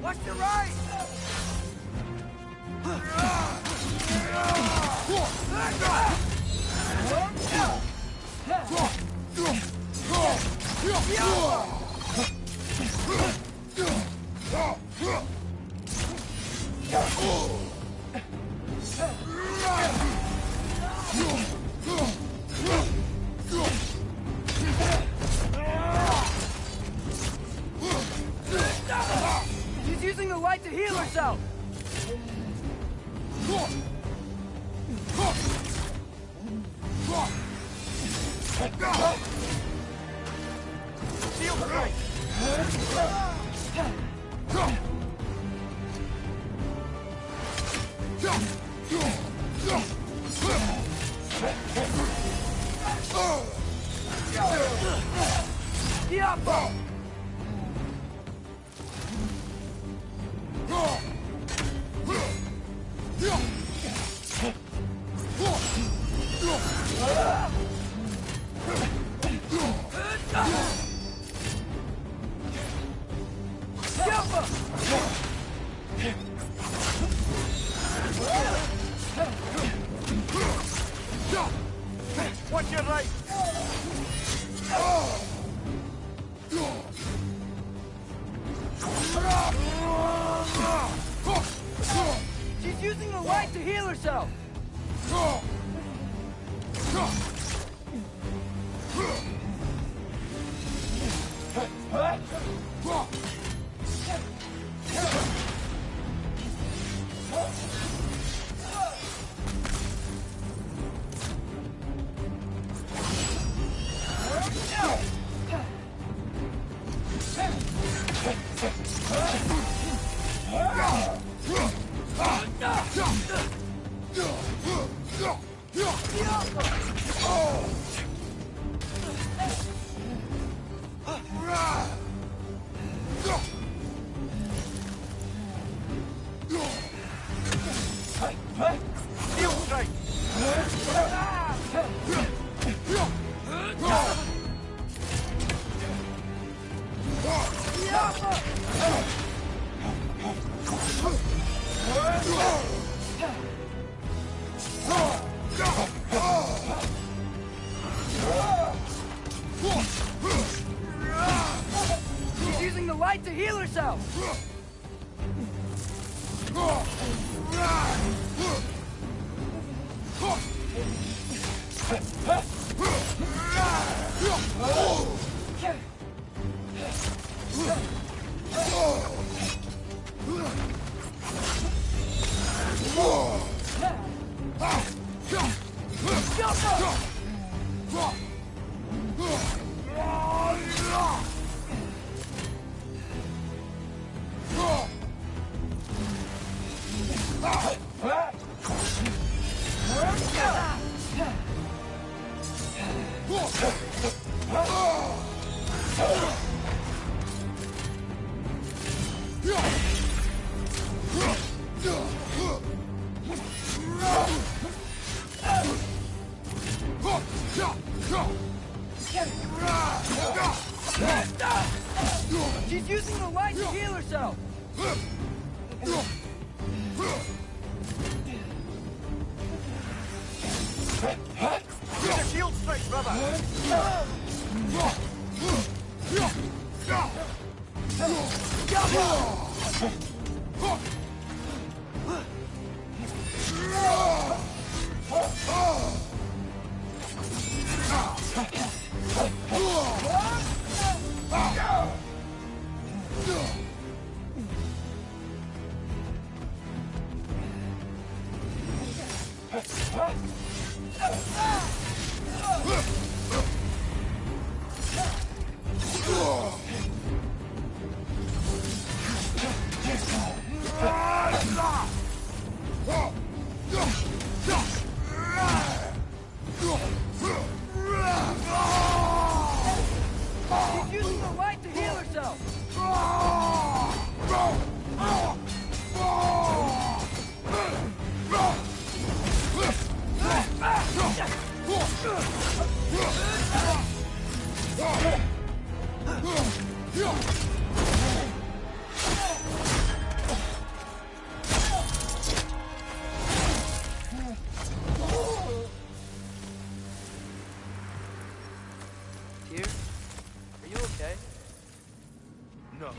Watch the right! She's using the light to heal herself! Shield strike! Watch your right! She's using the light to heal herself! Shield strike! She's using the light to heal herself! She's using the light to heal herself! Use a shield strike, brother! She's using the light to heal herself! Here? Are you okay? No.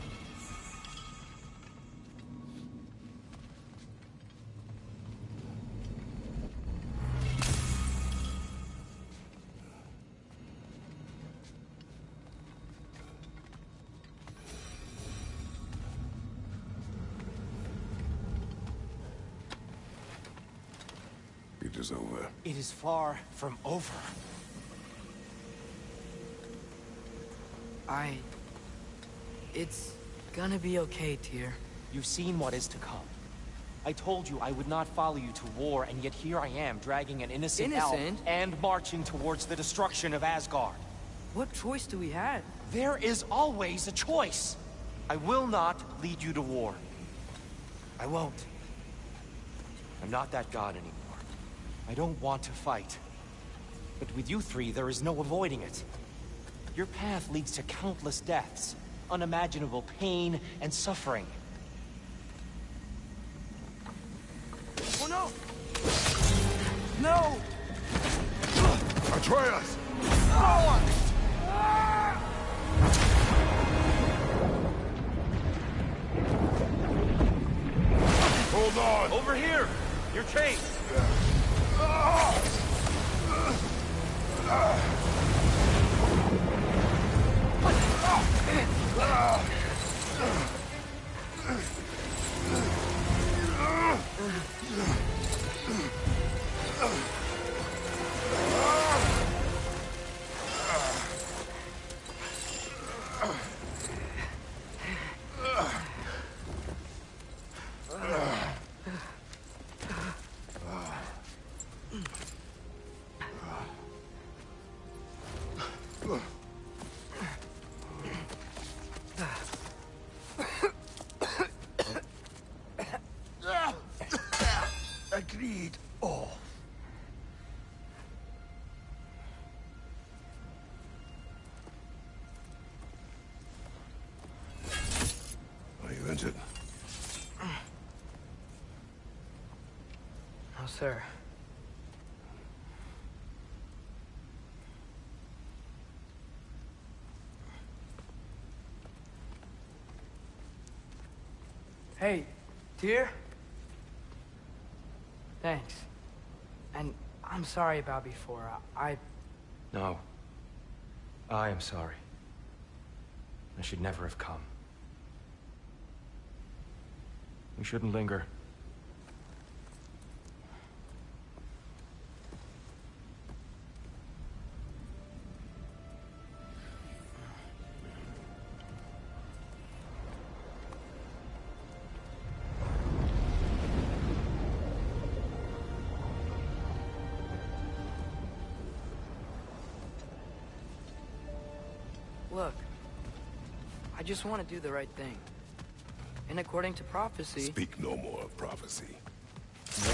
It is over. It is far from over. It's gonna be okay, Tyr. You've seen what is to come. I told you I would not follow you to war, and yet here I am, dragging an innocent elf and marching towards the destruction of Asgard. What choice do we have? There is always a choice. I will not lead you to war. I won't. I'm not that god anymore. I don't want to fight. But with you three, there is no avoiding it. Your path leads to countless deaths, unimaginable pain and suffering. Oh no! No! Atreus! Hold on! Over here! You're chased! Agreed. Oh. Are you injured? No, sir. Hey, Tyr? Thanks. And I'm sorry about before. No. I am sorry. I should never have come. We shouldn't linger. Look, I just want to do the right thing. And according to prophecy... Speak no more of prophecy.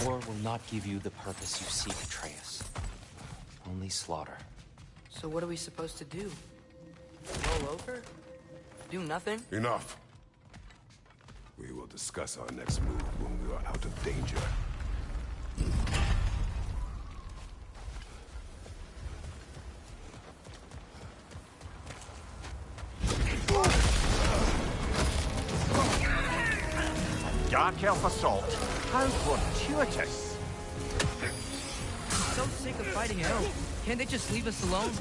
War will not give you the purpose you seek, Atreus. Only slaughter. So what are we supposed to do? Roll over? Do nothing? Enough. We will discuss our next move when we are out of danger. Dark Elf assault. How fortuitous. I'm so sick of fighting elves. Can't they just leave us alone?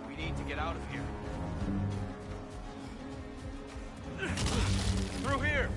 We need to get out of here. Through here!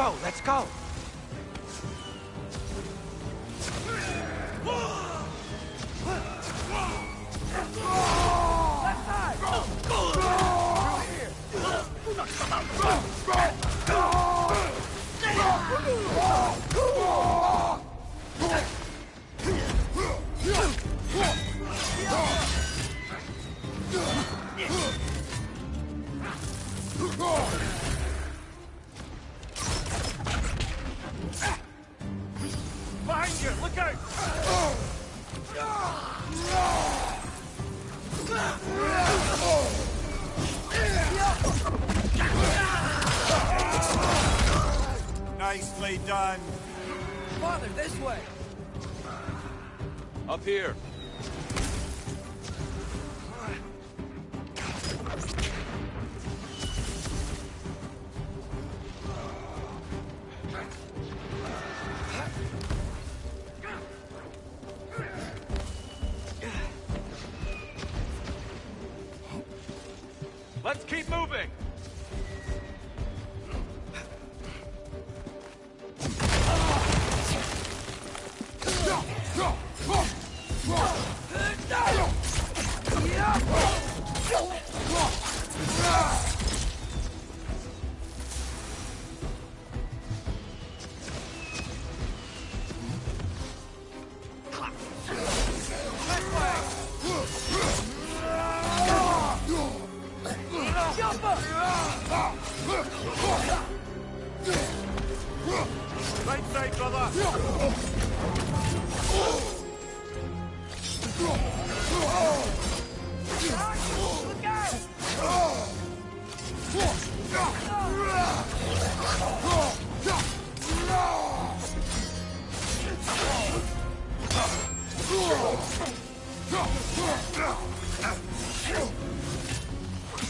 go, let's go! Behind you! Look out! Nicely done. Father, this way! Up here. Let's keep moving! Right side, brother! Look out!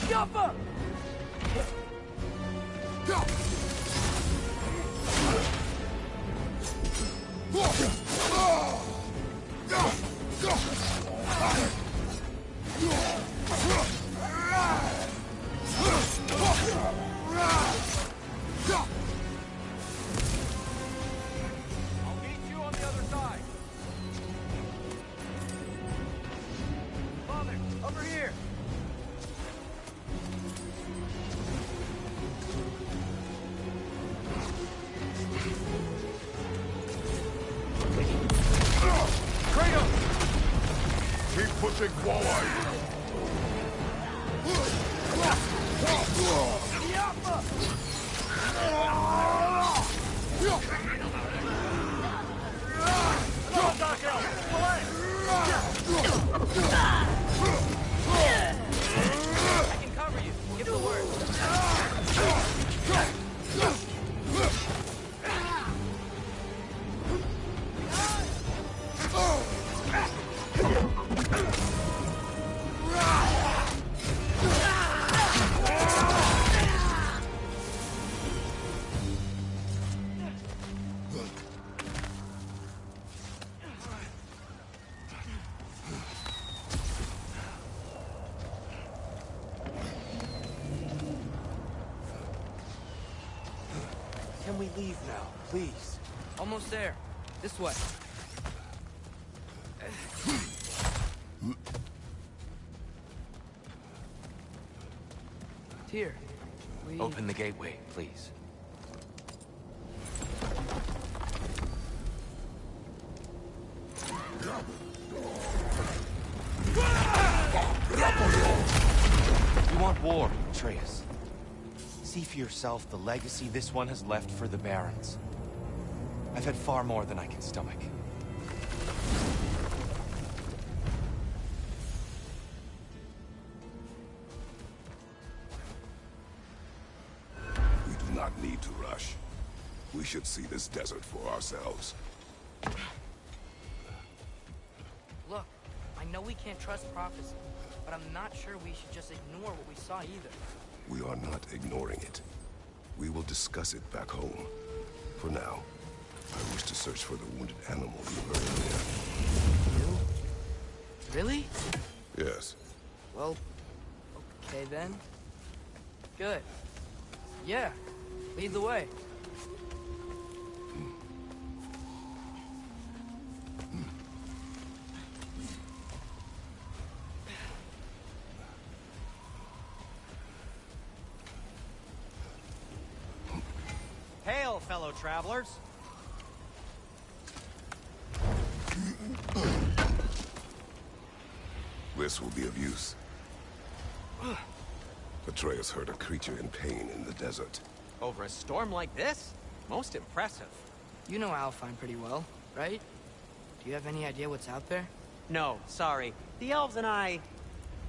Jumper! I'll meet you on the other side. Father, over here! Keep pushing forward! I can cover you. Give the word. Can we leave now, please? Almost there. This way. Here. We... Open the gateway, please. You want war, Atreus. See for yourself the legacy this one has left for the Barons. I've had far more than I can stomach. We do not need to rush. We should see this desert for ourselves. Look, I know we can't trust prophecy, but I'm not sure we should just ignore what we saw either. We are not ignoring it. We will discuss it back home. For now, I wish to search for the wounded animal you heard earlier. You? Really? Yes. Well, okay then. Good. Yeah, lead the way. fellow travelers. This will be of use. Atreus heard a creature in pain in the desert. Over a storm like this? Most impressive. You know Alfheim pretty well, right? Do you have any idea what's out there? No, sorry. The elves and I...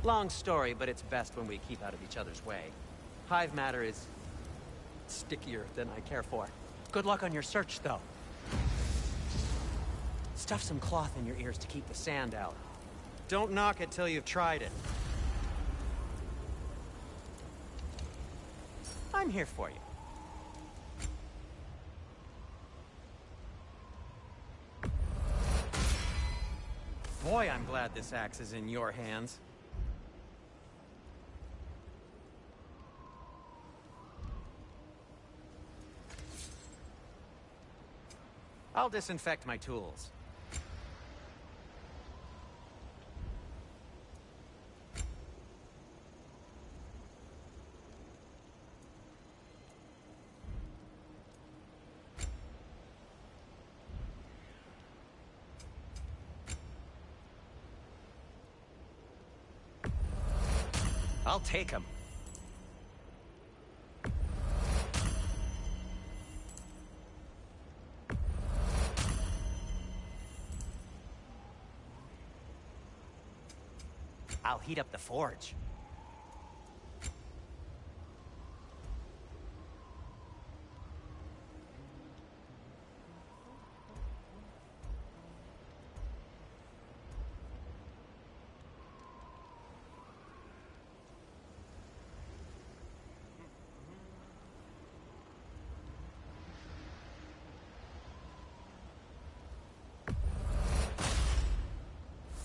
Long story, but it's best when we keep out of each other's way. Hive matter is... stickier than I care for. Good luck on your search, though. Stuff some cloth in your ears to keep the sand out. Don't knock it till you've tried it. I'm here for you. Boy, I'm glad this axe is in your hands. I'll disinfect my tools. I'll take him. I'll heat up the forge.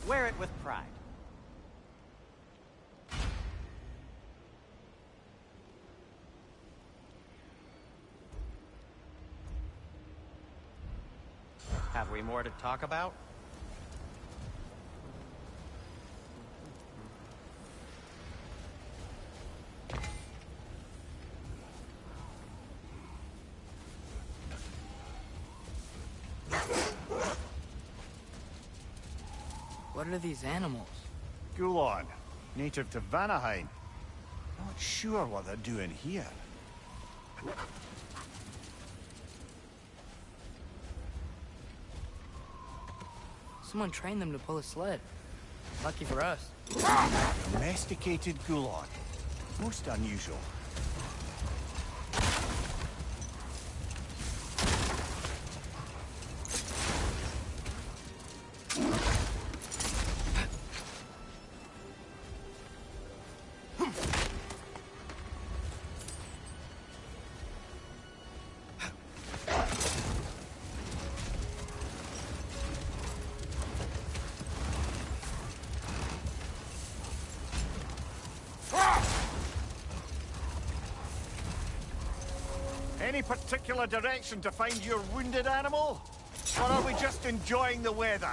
Wear it with pride. Have we more to talk about? What are these animals? Gulon, native to Vanaheim. Not sure what they're doing here. Someone trained them to pull a sled. Lucky for us. Domesticated Gulon. Most unusual. Any particular direction to find your wounded animal? Or are we just enjoying the weather?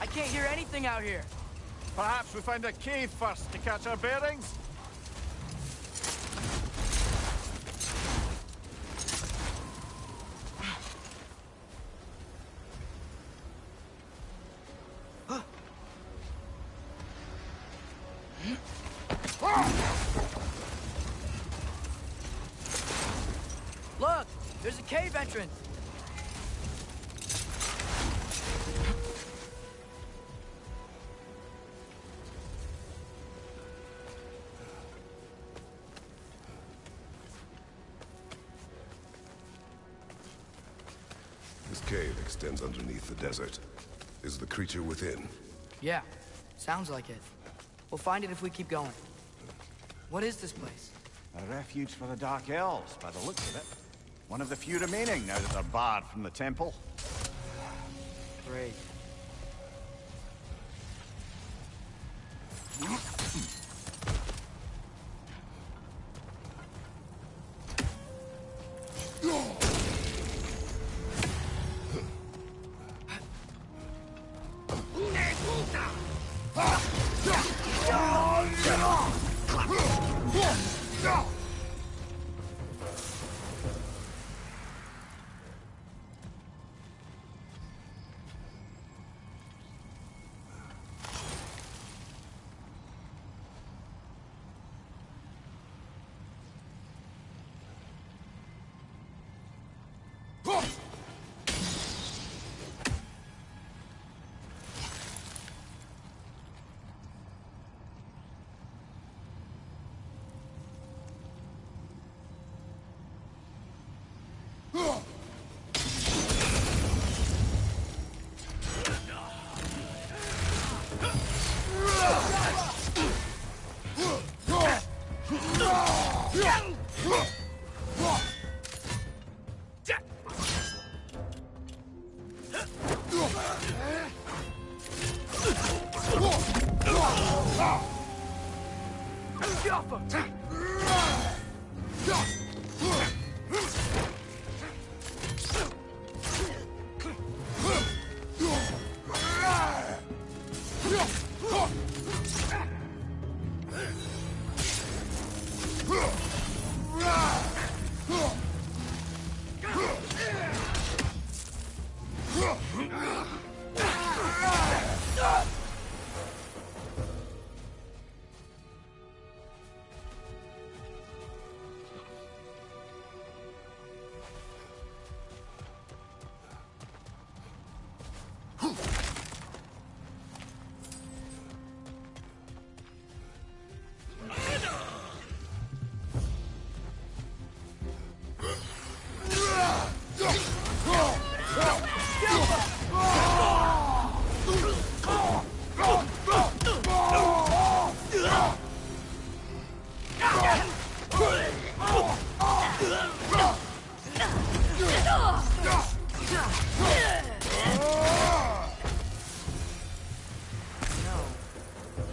I can't hear anything out here. Perhaps we find a cave first to catch our bearings? Look! There's a cave entrance! This cave extends underneath the desert. Is the creature within? Yeah, sounds like it. We'll find it if we keep going. What is this place? A refuge for the Dark Elves, by the looks of it. One of the few remaining now that they're barred from the temple. Great.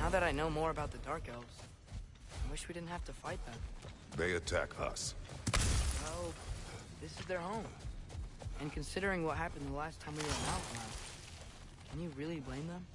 Now that I know more about the Dark Elves, I wish we didn't have to fight them. They attack us. Well, this is their home. And considering what happened the last time we were in Alpine, can you really blame them?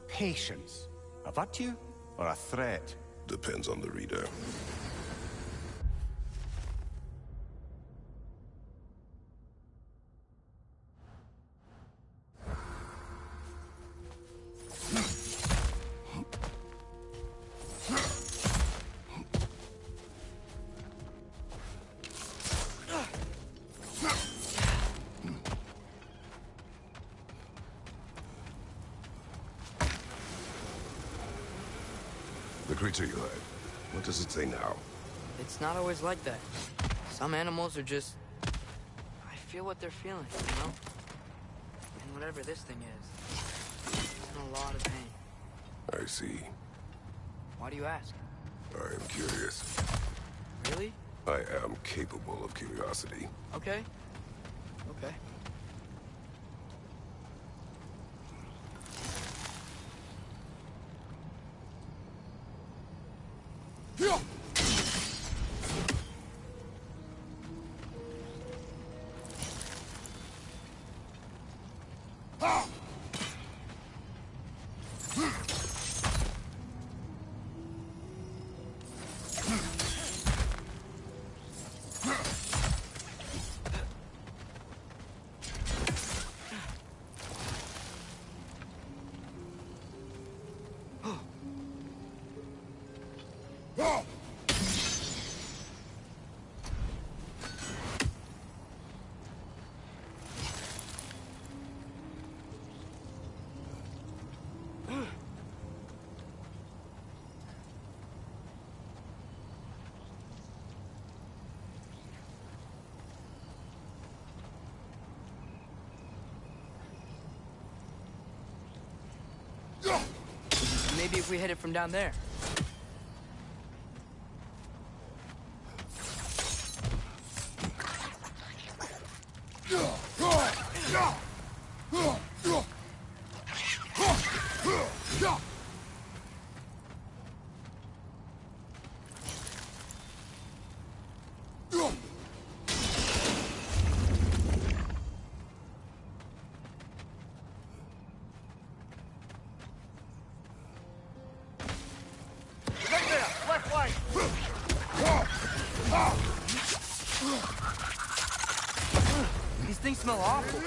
Patience. A virtue or a threat? Depends on the reader. The creature you had, what does it say now? It's not always like that. Some animals are just... I feel what they're feeling, you know? And whatever this thing is, it's in a lot of pain. I see. Why do you ask? I am curious. Really? I am capable of curiosity. Okay. Okay. Maybe if we hit it from down there. These things smell awful.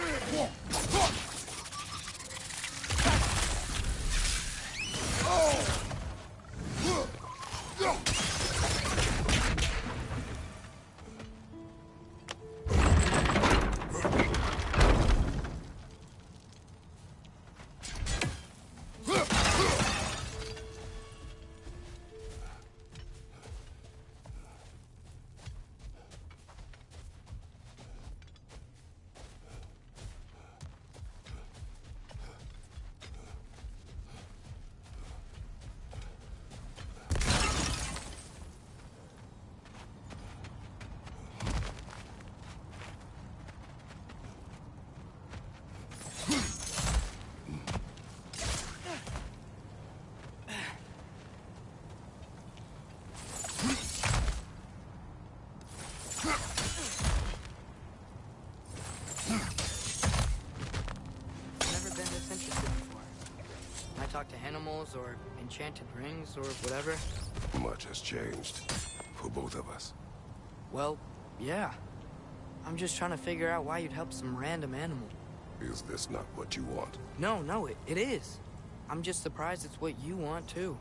Talk to animals or enchanted rings or whatever? Much has changed. For both of us. Well, yeah. I'm just trying to figure out why you'd help some random animal. Is this not what you want? No, it is. I'm just surprised it's what you want, too.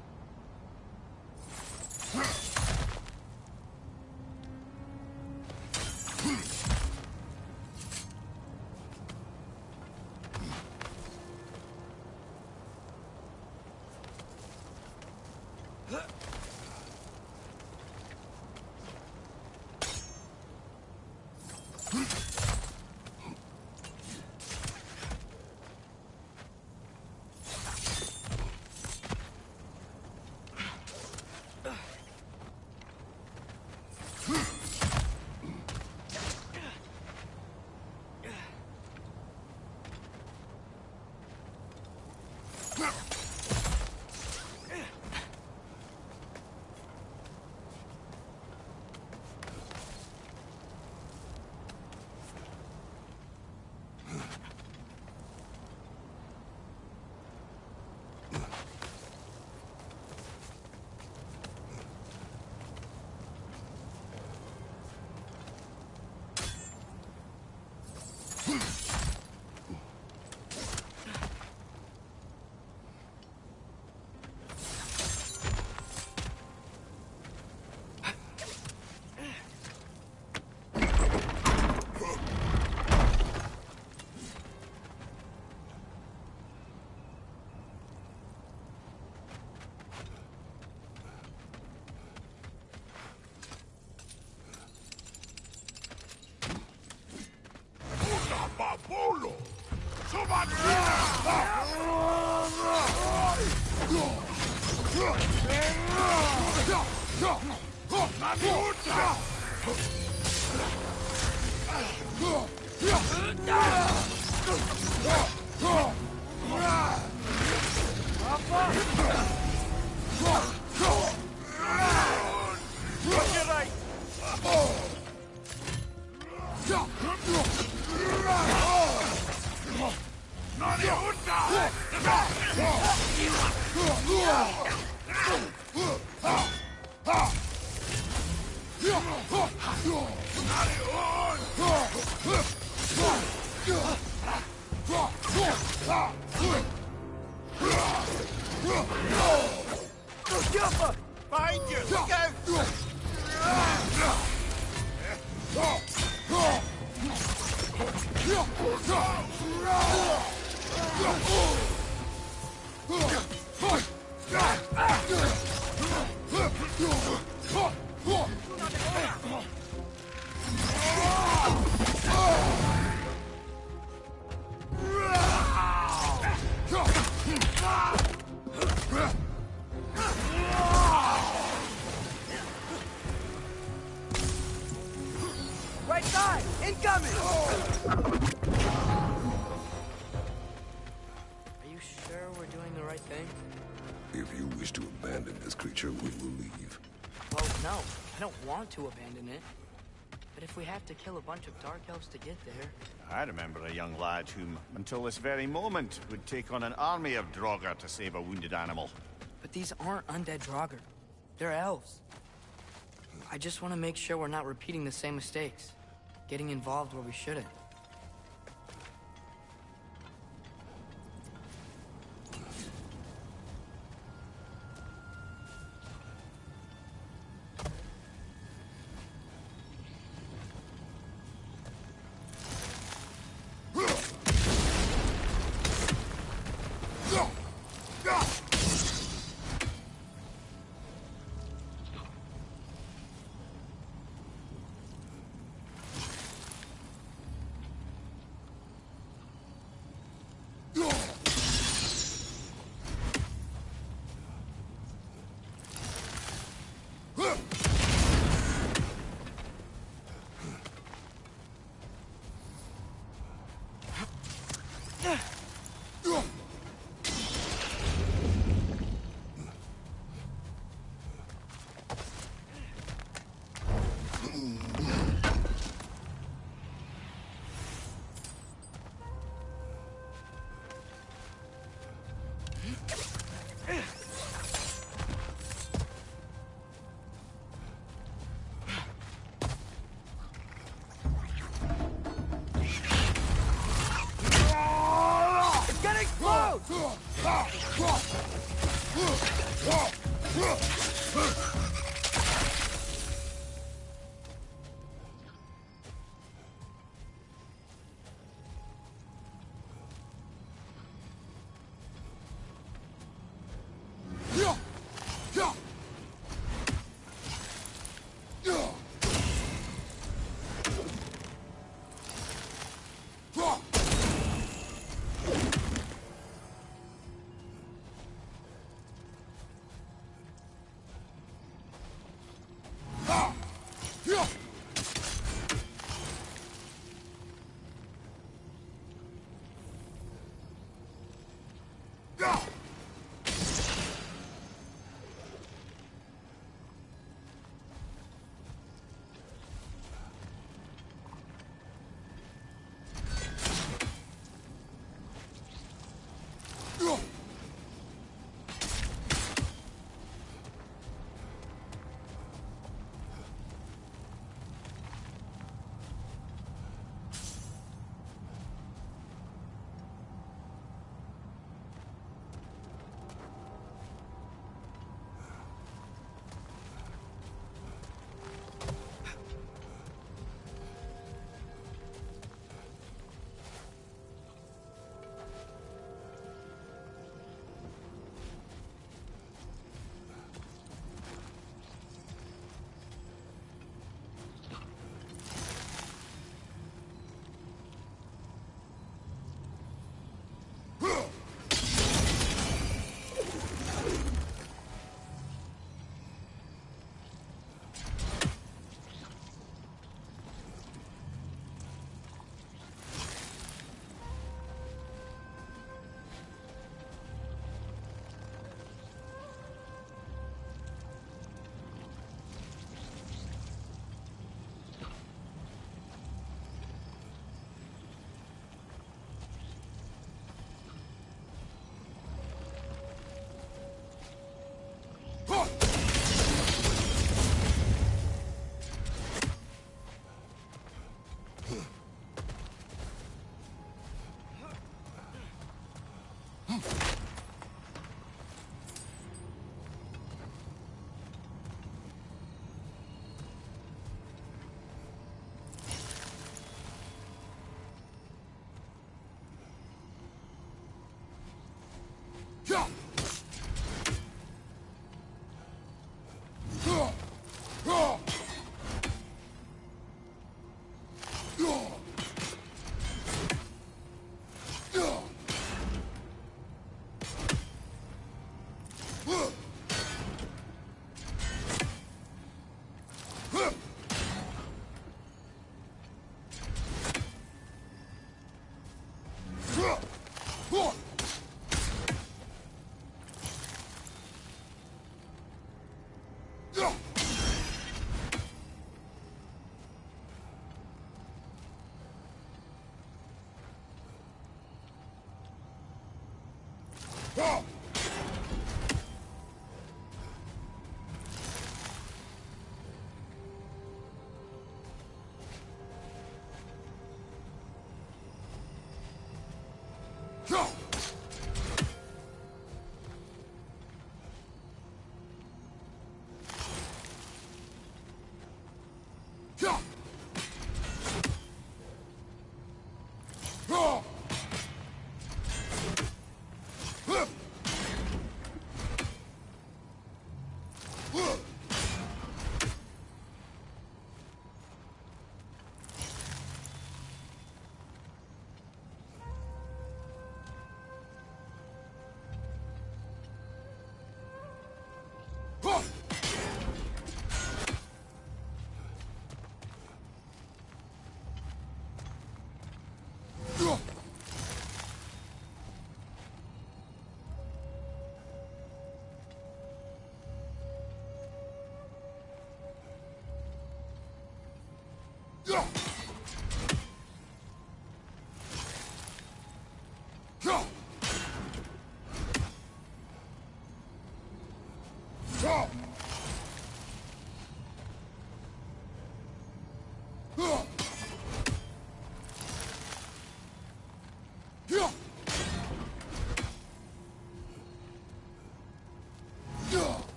Babolo! Behind you! Look out! Are you sure we're doing the right thing? If you wish to abandon this creature, we will leave. Well, no. I don't want to abandon it. But if we have to kill a bunch of Dark Elves to get there... I remember a young lad whom, until this very moment, would take on an army of Draugr to save a wounded animal. But these aren't undead Draugr. They're elves. I just want to make sure we're not repeating the same mistakes. Getting involved where we shouldn't.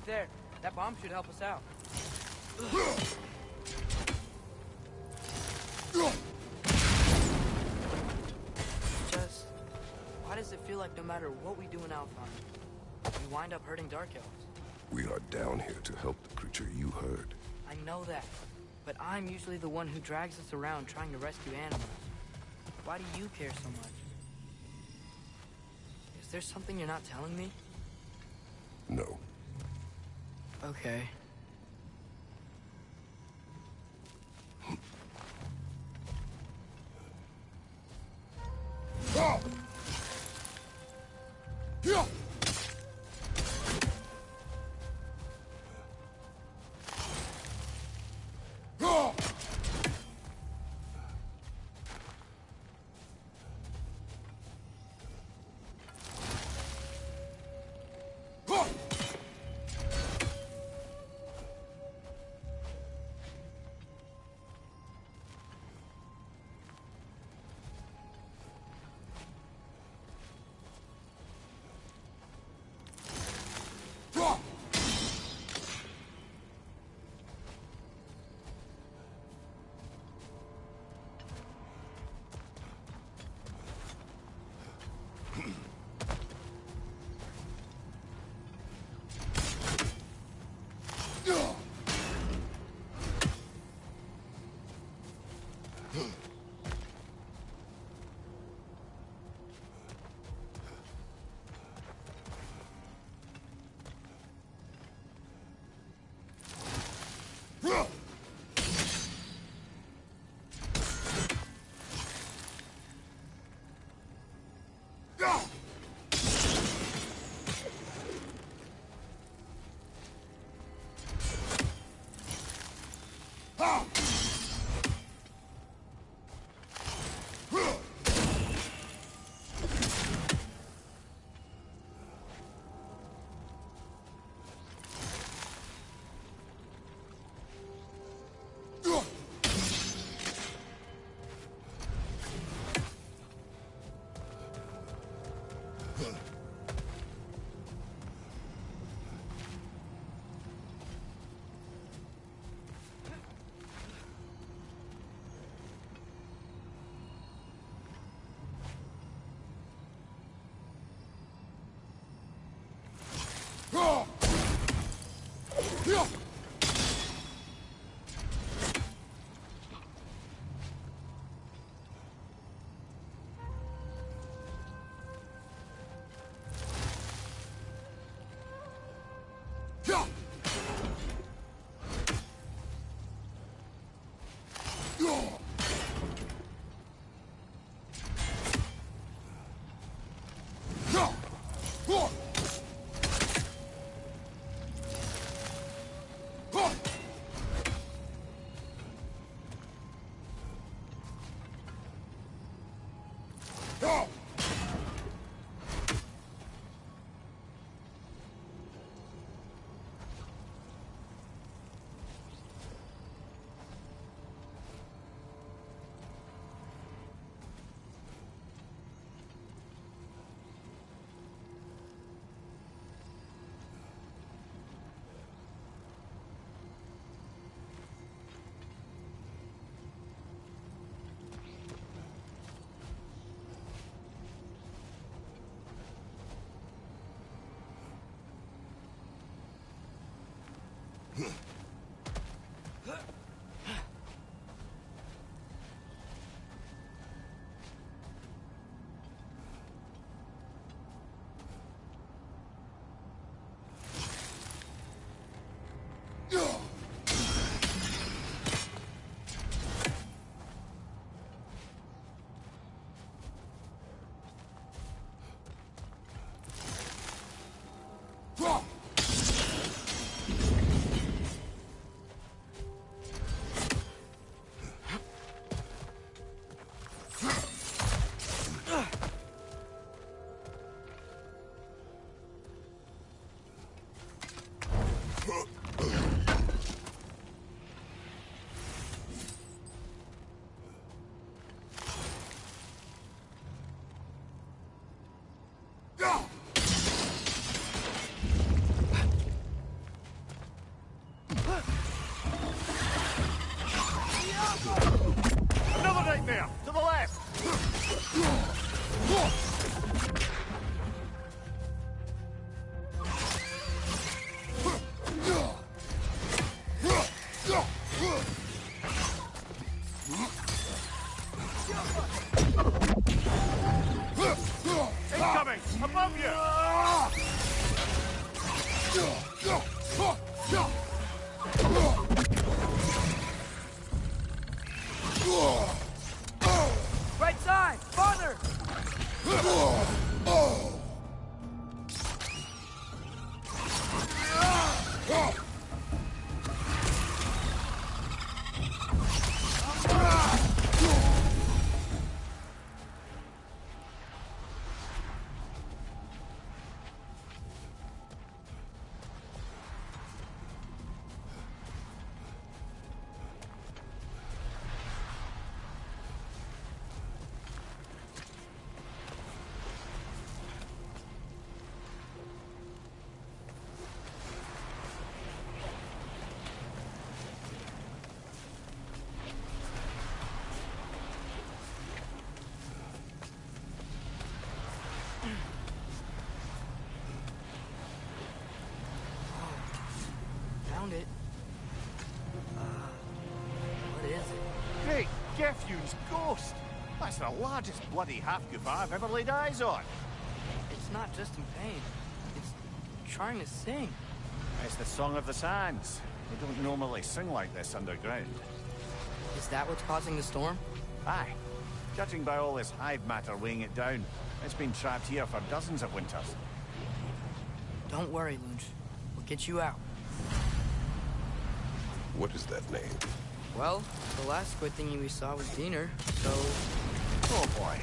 There. That bomb should help us out. Just... why does it feel like no matter what we do in Alfheim, we wind up hurting Dark Elves? We are down here to help the creature you heard. I know that. But I'm usually the one who drags us around trying to rescue animals. Why do you care so much? Is there something you're not telling me? No. Okay. Another nightmare! To the left! Incoming! Above you! Right side! Farther! Found it. What is it? Great Geffune's ghost! That's the largest bloody half-goof I've ever laid eyes on. It's not just in pain. It's trying to sing. It's the Song of the Sands. They don't normally sing like this underground. Is that what's causing the storm? Aye. Judging by all this hive matter weighing it down, it's been trapped here for dozens of winters. Don't worry, Lunch. We'll get you out. What is that name? Well, the last squid thingy we saw was Diener, so... Oh boy.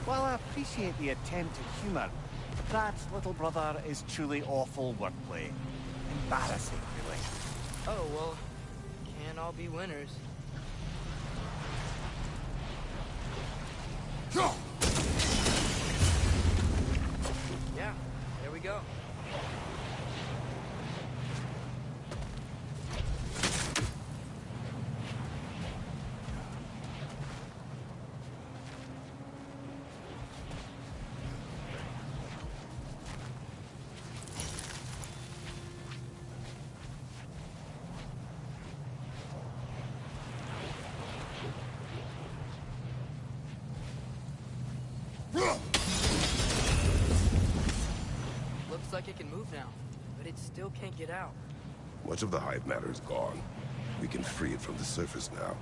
While I appreciate the attempt at humor, that little brother is truly awful wordplay. Embarrassing, really. Oh, well, can't all be winners. Yeah, there we go. Looks like it can move now, but it still can't get out. Much of the hive matter is gone. We can free it from the surface now.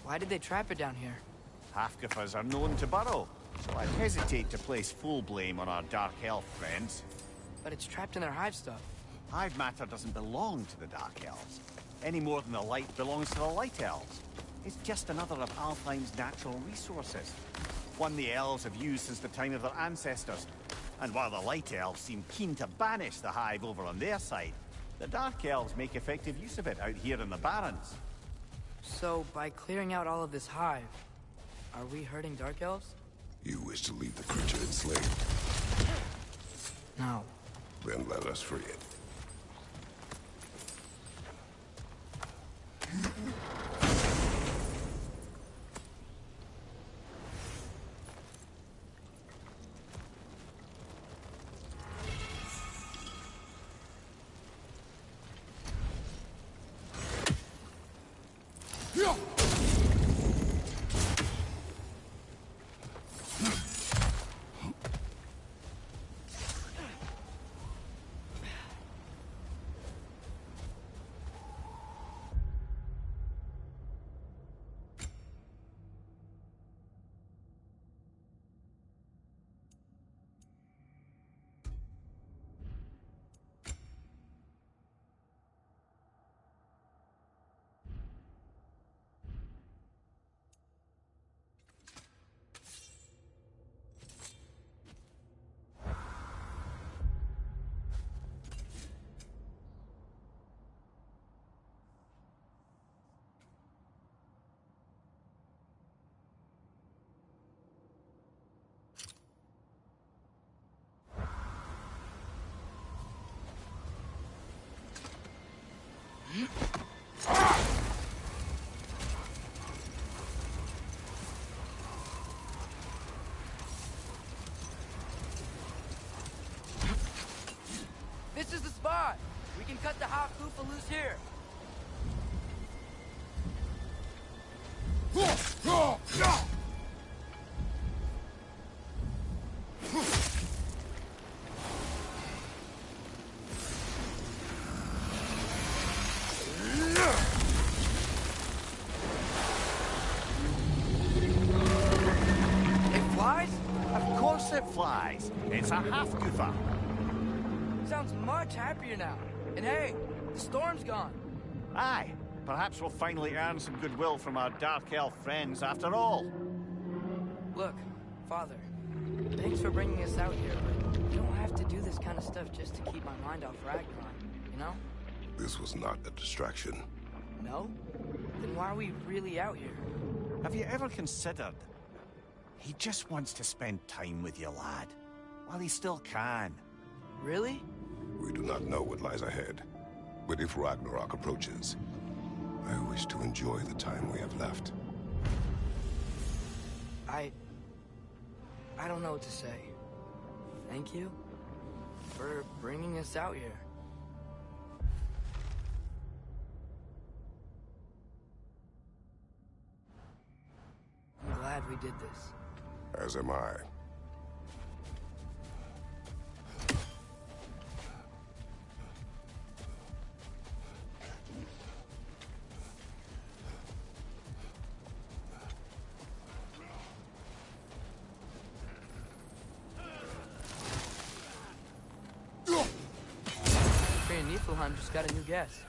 Why did they trap it down here? Half-Giffers are known to burrow, so I'd hesitate to place full blame on our Dark Elf friends. But it's trapped in their hive stuff. Hive matter doesn't belong to the Dark Elves, any more than the light belongs to the Light Elves. It's just another of Alfheim's natural resources. One the elves have used since the time of their ancestors. And while the Light Elves seem keen to banish the hive over on their side, the Dark Elves make effective use of it out here in the Barrens. So, by clearing out all of this hive, are we hurting Dark Elves? You wish to leave the creature enslaved? No. Then let us free it. This is the spot! We can cut the hot Goofa loose here! It flies? Of course it flies. It's a half-Goofa. Sounds much happier now. And hey, the storm's gone. Aye, perhaps we'll finally earn some goodwill from our Dark Elf friends after all. Look, Father, thanks for bringing us out here, but you don't have to do this kind of stuff just to keep my mind off Ragnarok, you know? This was not a distraction. No? Then why are we really out here? Have you ever considered? He just wants to spend time with you, lad. While he still can. Really? We do not know what lies ahead. But if Ragnarok approaches, I wish to enjoy the time we have left. I don't know what to say. Thank you for bringing us out here. I'm glad we did this. As am I. Niflheim just got a new guest.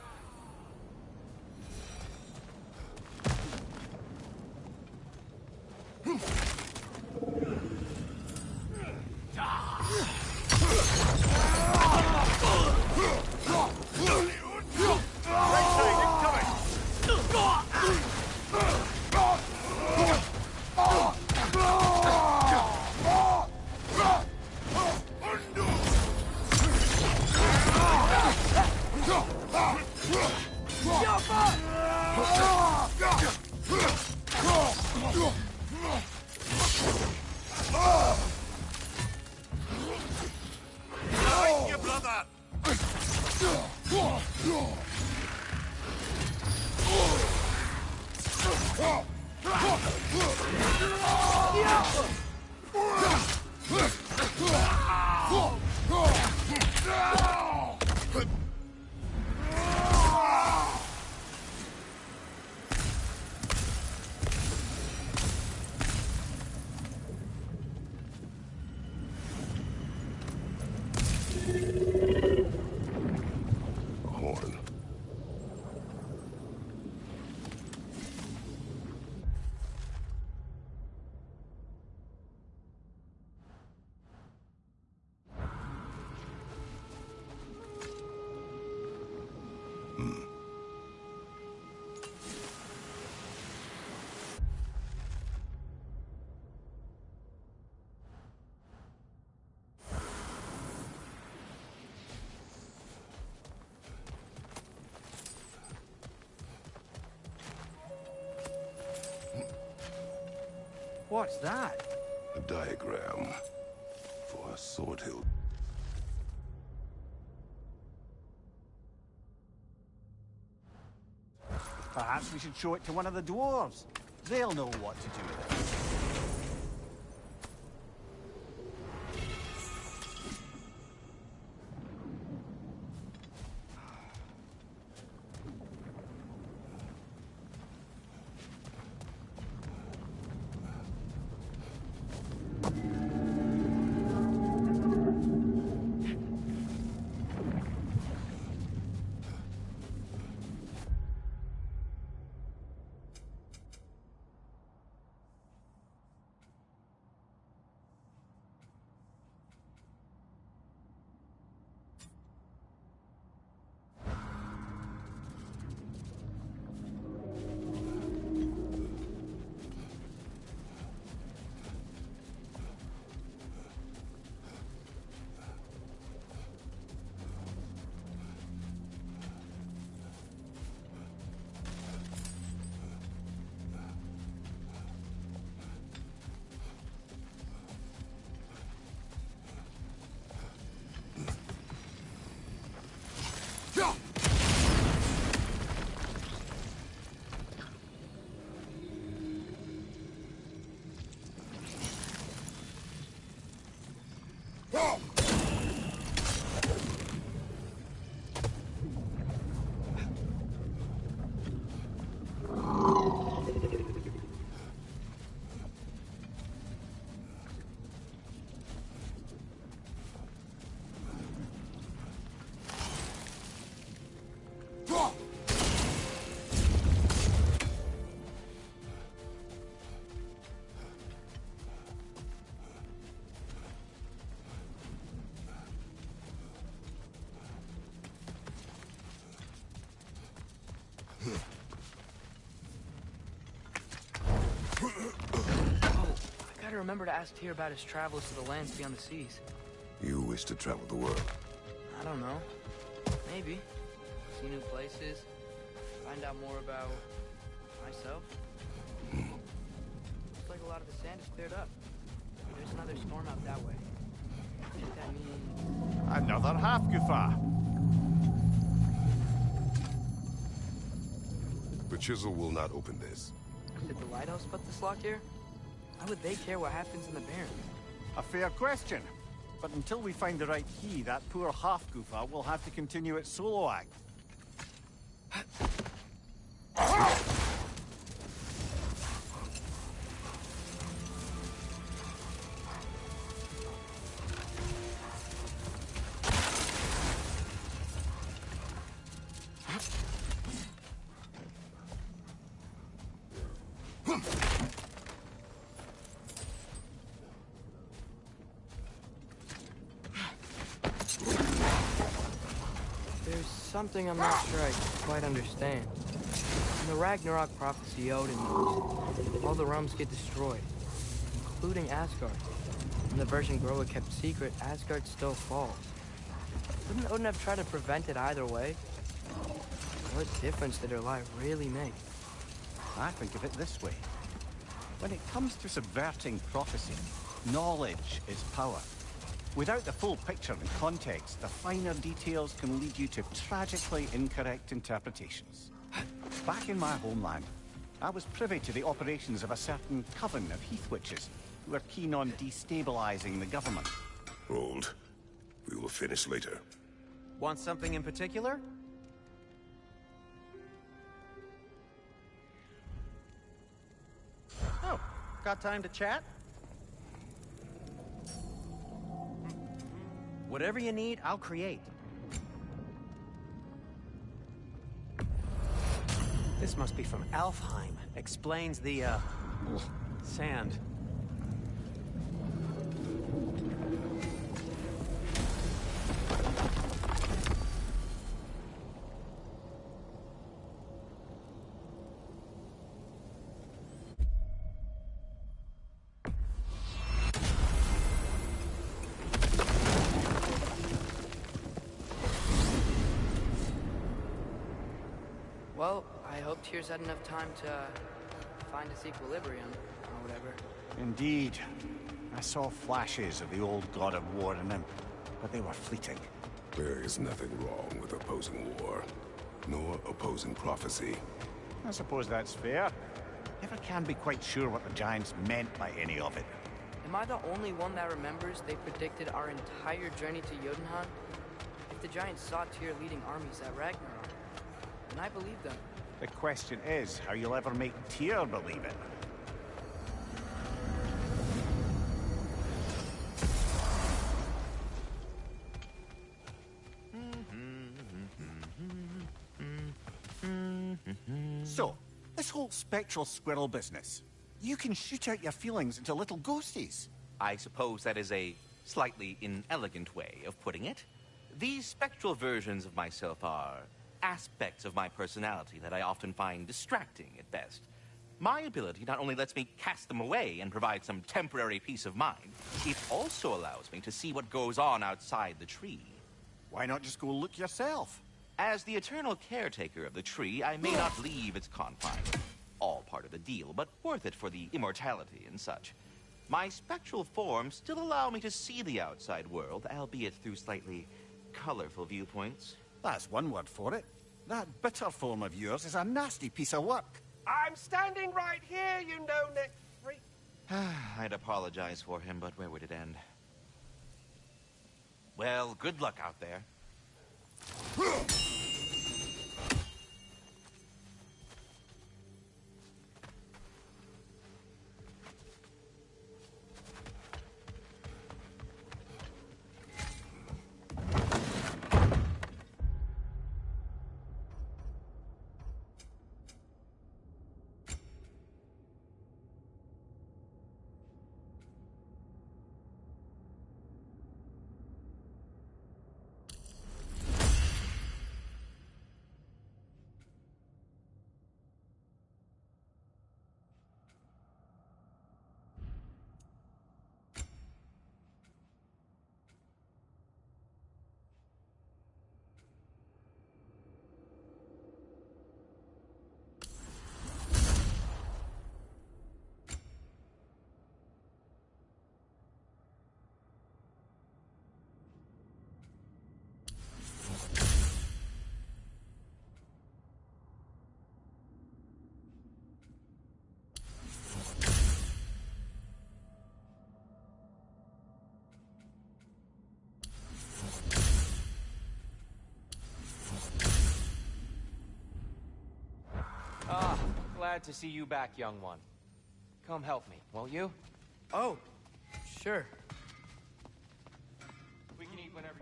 Horn. What's that? A diagram for a sword hilt. Perhaps we should show it to one of the dwarves. They'll know what to do with it. I gotta remember to ask Tyr about his travels to the lands beyond the seas. You wish to travel the world. I don't know. Maybe. See new places. Find out more about myself. Looks like a lot of the sand is cleared up. There's another storm out that way. I think that means... Another half-goofa. The chisel will not open this. Did the lighthouse put this lock here? Why would they care what happens in the Barrens? A fair question. But until we find the right key, that poor half-goofa will have to continue its solo act. There's something I'm not sure I quite understand. In the Ragnarok prophecy Odin used, all the realms get destroyed, including Asgard. In the version Groa kept secret, Asgard still falls. Wouldn't Odin have tried to prevent it either way? What difference did her lie really make? I think of it this way. When it comes to subverting prophecy, knowledge is power. Without the full picture and context, the finer details can lead you to tragically incorrect interpretations. Back in my homeland, I was privy to the operations of a certain coven of heath witches. We're keen on destabilizing the government. Hold. We will finish later. Want something in particular? Oh, got time to chat? Whatever you need, I'll create. This must be from Alfheim. Explains the, sand. Well, I hope Tyr's had enough time to find its equilibrium, or whatever. Indeed. I saw flashes of the old god of war in him, but they were fleeting. There is nothing wrong with opposing war, nor opposing prophecy. I suppose that's fair. Never can be quite sure what the Giants meant by any of it. Am I the only one that remembers they predicted our entire journey to Jotunheim? If the Giants saw Tyr leading armies at Ragnarok, and I believe them. The question is how you'll ever make Tyr believe it. So, this whole spectral squirrel business. You can shoot out your feelings into little ghosties. I suppose that is a slightly inelegant way of putting it. These spectral versions of myself are aspects of my personality that I often find distracting at best. My ability not only lets me cast them away and provide some temporary peace of mind, it also allows me to see what goes on outside the tree. Why not just go look yourself? As the eternal caretaker of the tree, I may not leave its confines. All part of the deal, but worth it for the immortality and such. My spectral forms still allow me to see the outside world, albeit through slightly colorful viewpoints. That's one word for it. That bitter form of yours is a nasty piece of work. I'm standing right here, you no-neck freak. I'd apologize for him, but where would it end? Well, good luck out there. Glad to see you back, young one. Come help me, won't you? Oh, sure. We can eat whenever...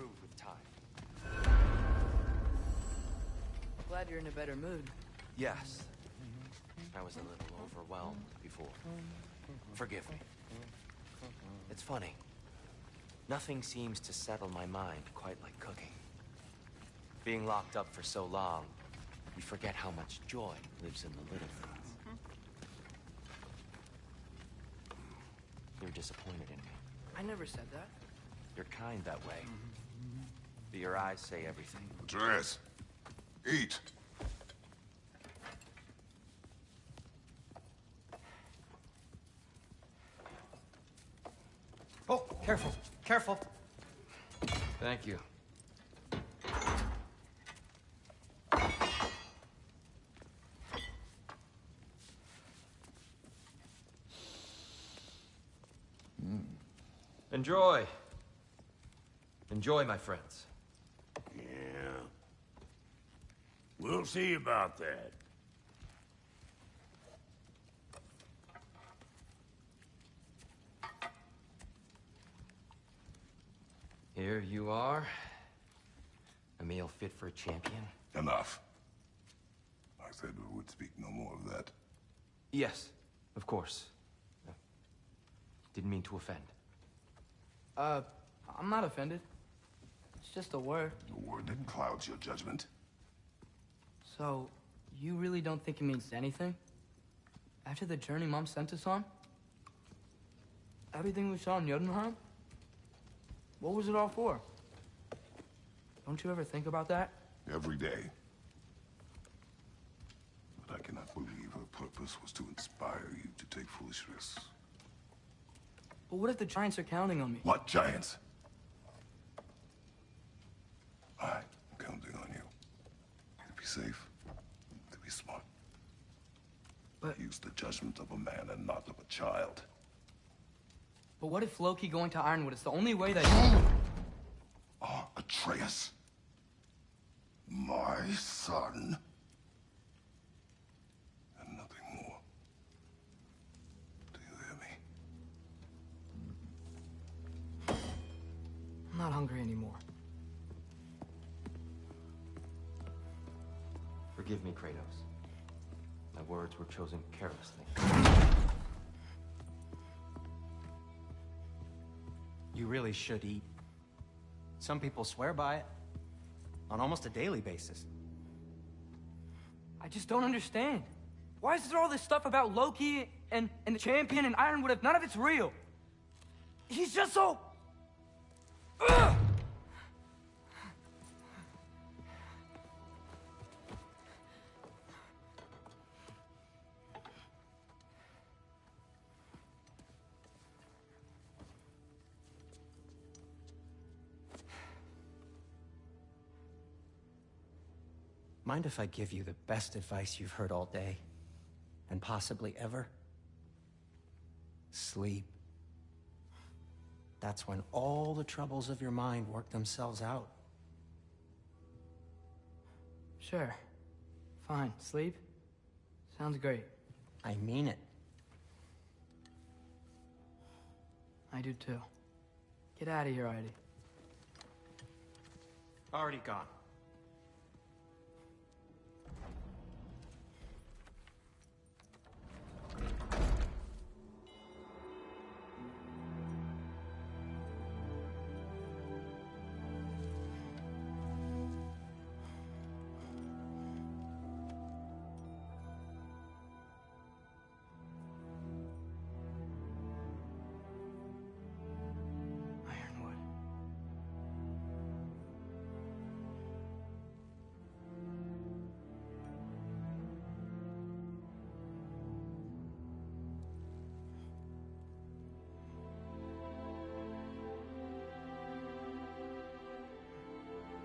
improve with time. Glad you're in a better mood. Yes. I was a little overwhelmed before. Forgive me. It's funny. Nothing seems to settle my mind quite like cooking. Being locked up for so long, you forget how much joy lives in the little things. You're disappointed in me. I never said that. You're kind that way. But your eyes say everything. Andreas, eat. Oh, careful, careful. Thank you. Enjoy. Enjoy, my friends. Yeah. We'll see about that. Here you are. A meal fit for a champion. Enough. I said we would speak no more of that. Yes, of course. Didn't mean to offend. I'm not offended. It's just a word. A word that clouds your judgment. So, you really don't think it means anything? After the journey Mom sent us on? Everything we saw in Jotunheim? What was it all for? Don't you ever think about that? Every day. But I cannot believe her purpose was to inspire you to take foolish risks. But what if the Giants are counting on me? What giants? I'm counting on you. To be safe, to be smart. But- Use the judgment of a man and not of a child. But what if Loki going to Ironwood is the only way that... Atreus. My son. And nothing more. Do you hear me? I'm not hungry anymore. Forgive me, Kratos. My words were chosen carelessly. You really should eat. Some people swear by it. On almost a daily basis. I just don't understand. Why is there all this stuff about Loki and the champion and Ironwood if none of it's real? He's just so... Ugh! Mind if I give you the best advice you've heard all day? And possibly ever? Sleep. That's when all the troubles of your mind work themselves out. Sure. Fine. Sleep? Sounds great. I mean it. I do too. Get out of here, Heidi. Already gone. Ironwood.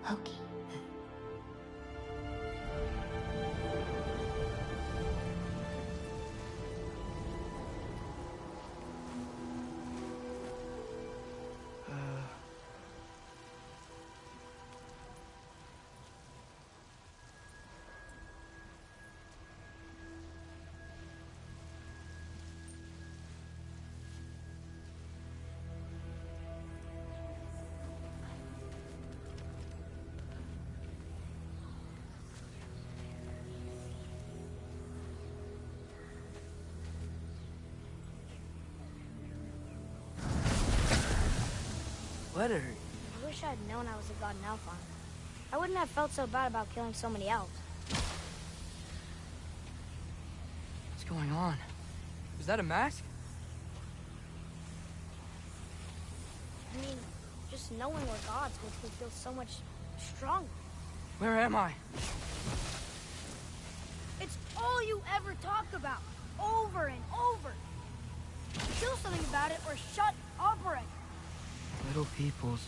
Loki. Let her. I wish I'd known I was a god in Alfheim. I wouldn't have felt so bad about killing so many elves. What's going on? Is that a mask? I mean, just knowing we're gods makes me feel so much stronger. Where am I? It's all you ever talk about, over and over. Do something about it or shut up already. Little people's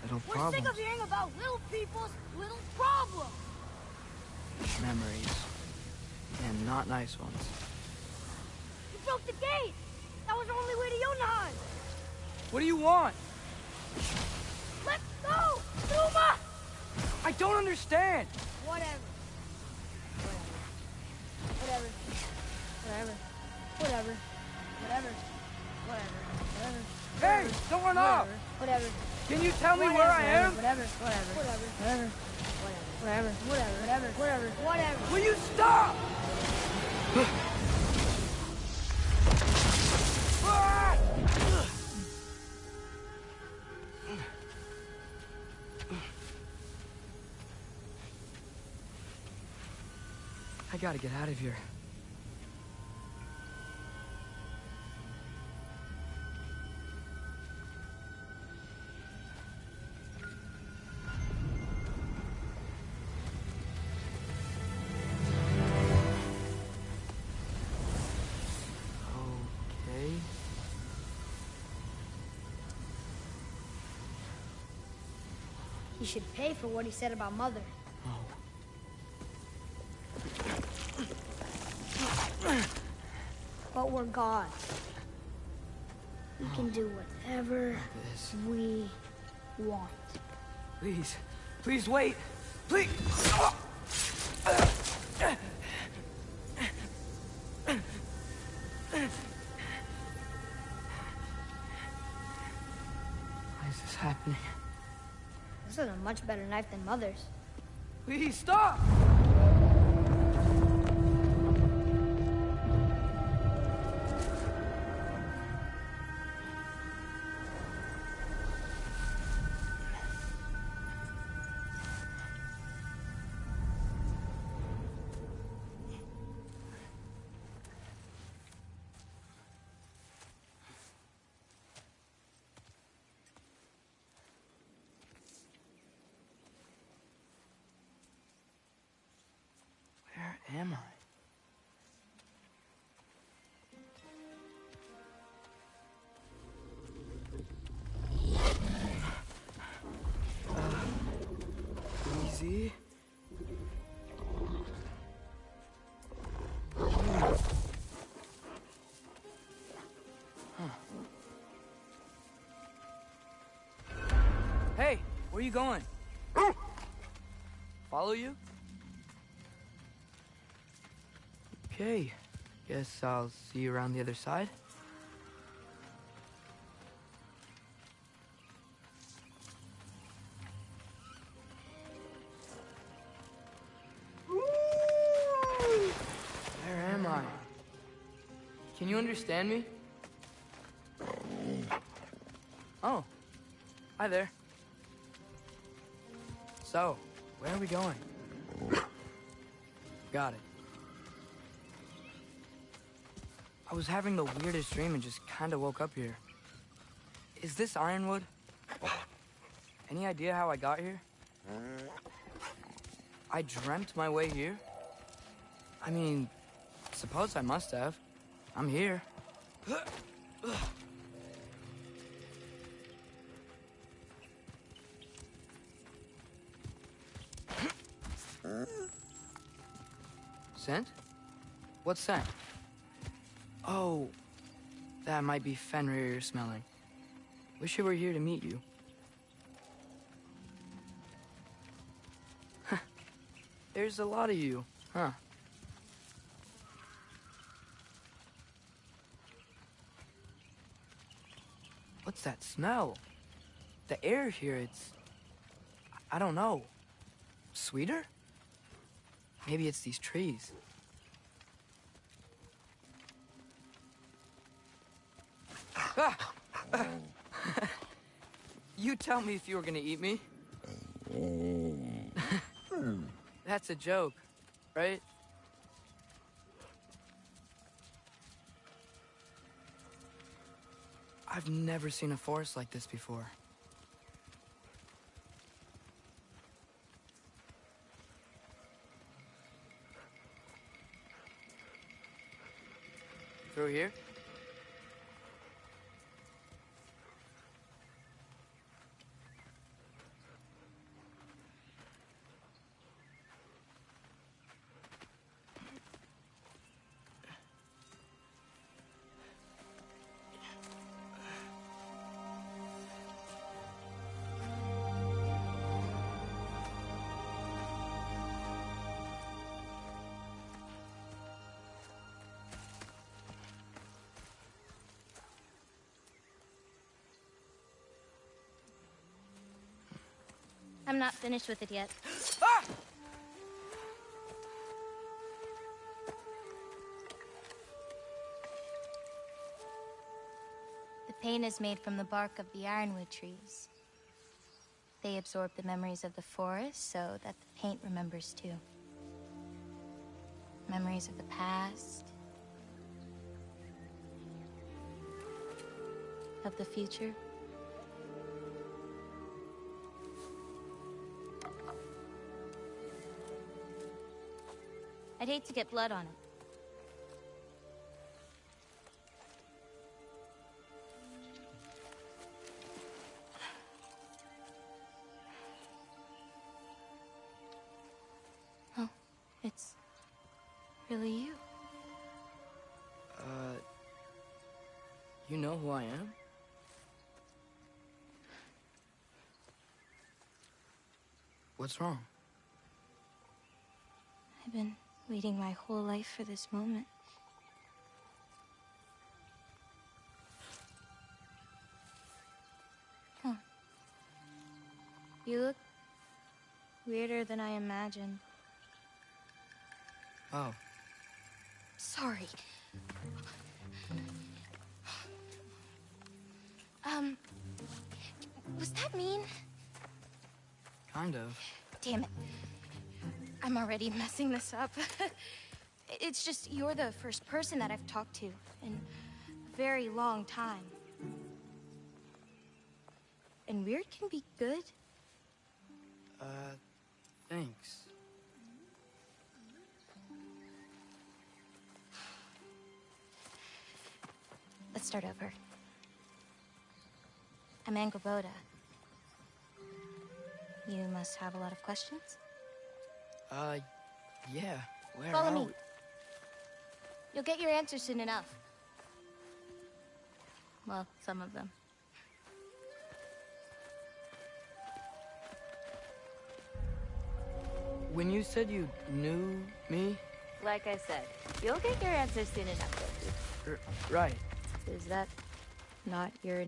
little We're problems. sick of hearing about little people's little problems. Memories. And not nice ones. You broke the gate. That was our only way to Jotunheim. What do you want? Let's go, Zuma! I don't understand. Whatever. Whatever. Whatever. Whatever. Whatever. Whatever. Whatever. Hey, don't run off. Whatever. Can you tell me where I am? Whatever. Whatever. Whatever. Whatever. Whatever. Whatever. Whatever. Will you stop? I gotta get out of here. Okay. He should pay for what he said about Mother. But we're gods. We can do whatever we want. Please. Please wait. Please. Why is this happening? This is a much better knife than Mother's. Please stop! Where am I? Easy. Hey, where you going? Follow you? Okay, guess I'll see you around the other side. Where am I? Can you understand me? Oh, hi there. So, where are we going? Got it. I was having the weirdest dream and just kind of woke up here. Is this Ironwood? Any idea how I got here? I dreamt my way here? I mean, suppose I must have. I'm here. Scent? What scent? Oh, that might be Fenrir you're smelling. Wish I were here to meet you. There's a lot of you, huh? What's that smell? The air here, it's... I don't know. Sweeter? Maybe it's these trees. You tell me if you were gonna eat me. That's a joke, right? I've never seen a forest like this before. Through here? I'm not finished with it yet. Ah! The paint is made from the bark of the ironwood trees. They absorb the memories of the forest so that the paint remembers too. Memories of the past, of the future. I'd hate to get blood on it. Oh, it's really you. You know who I am? What's wrong? I've been waiting my whole life for this moment. Huh. You look weirder than I imagined. Oh. Sorry. Was that mean? Kind of. Damn it. I'm already messing this up. It's just you're the first person that I've talked to in a very long time. And weird can be good. Thanks. Let's start over. I'm Angrboda. You must have a lot of questions? Yeah. Where Follow are me. we? You'll get your answers soon enough. Well, some of them. When you said you knew me? Like I said, you'll get your answers soon enough, Loki. Right. Is that not your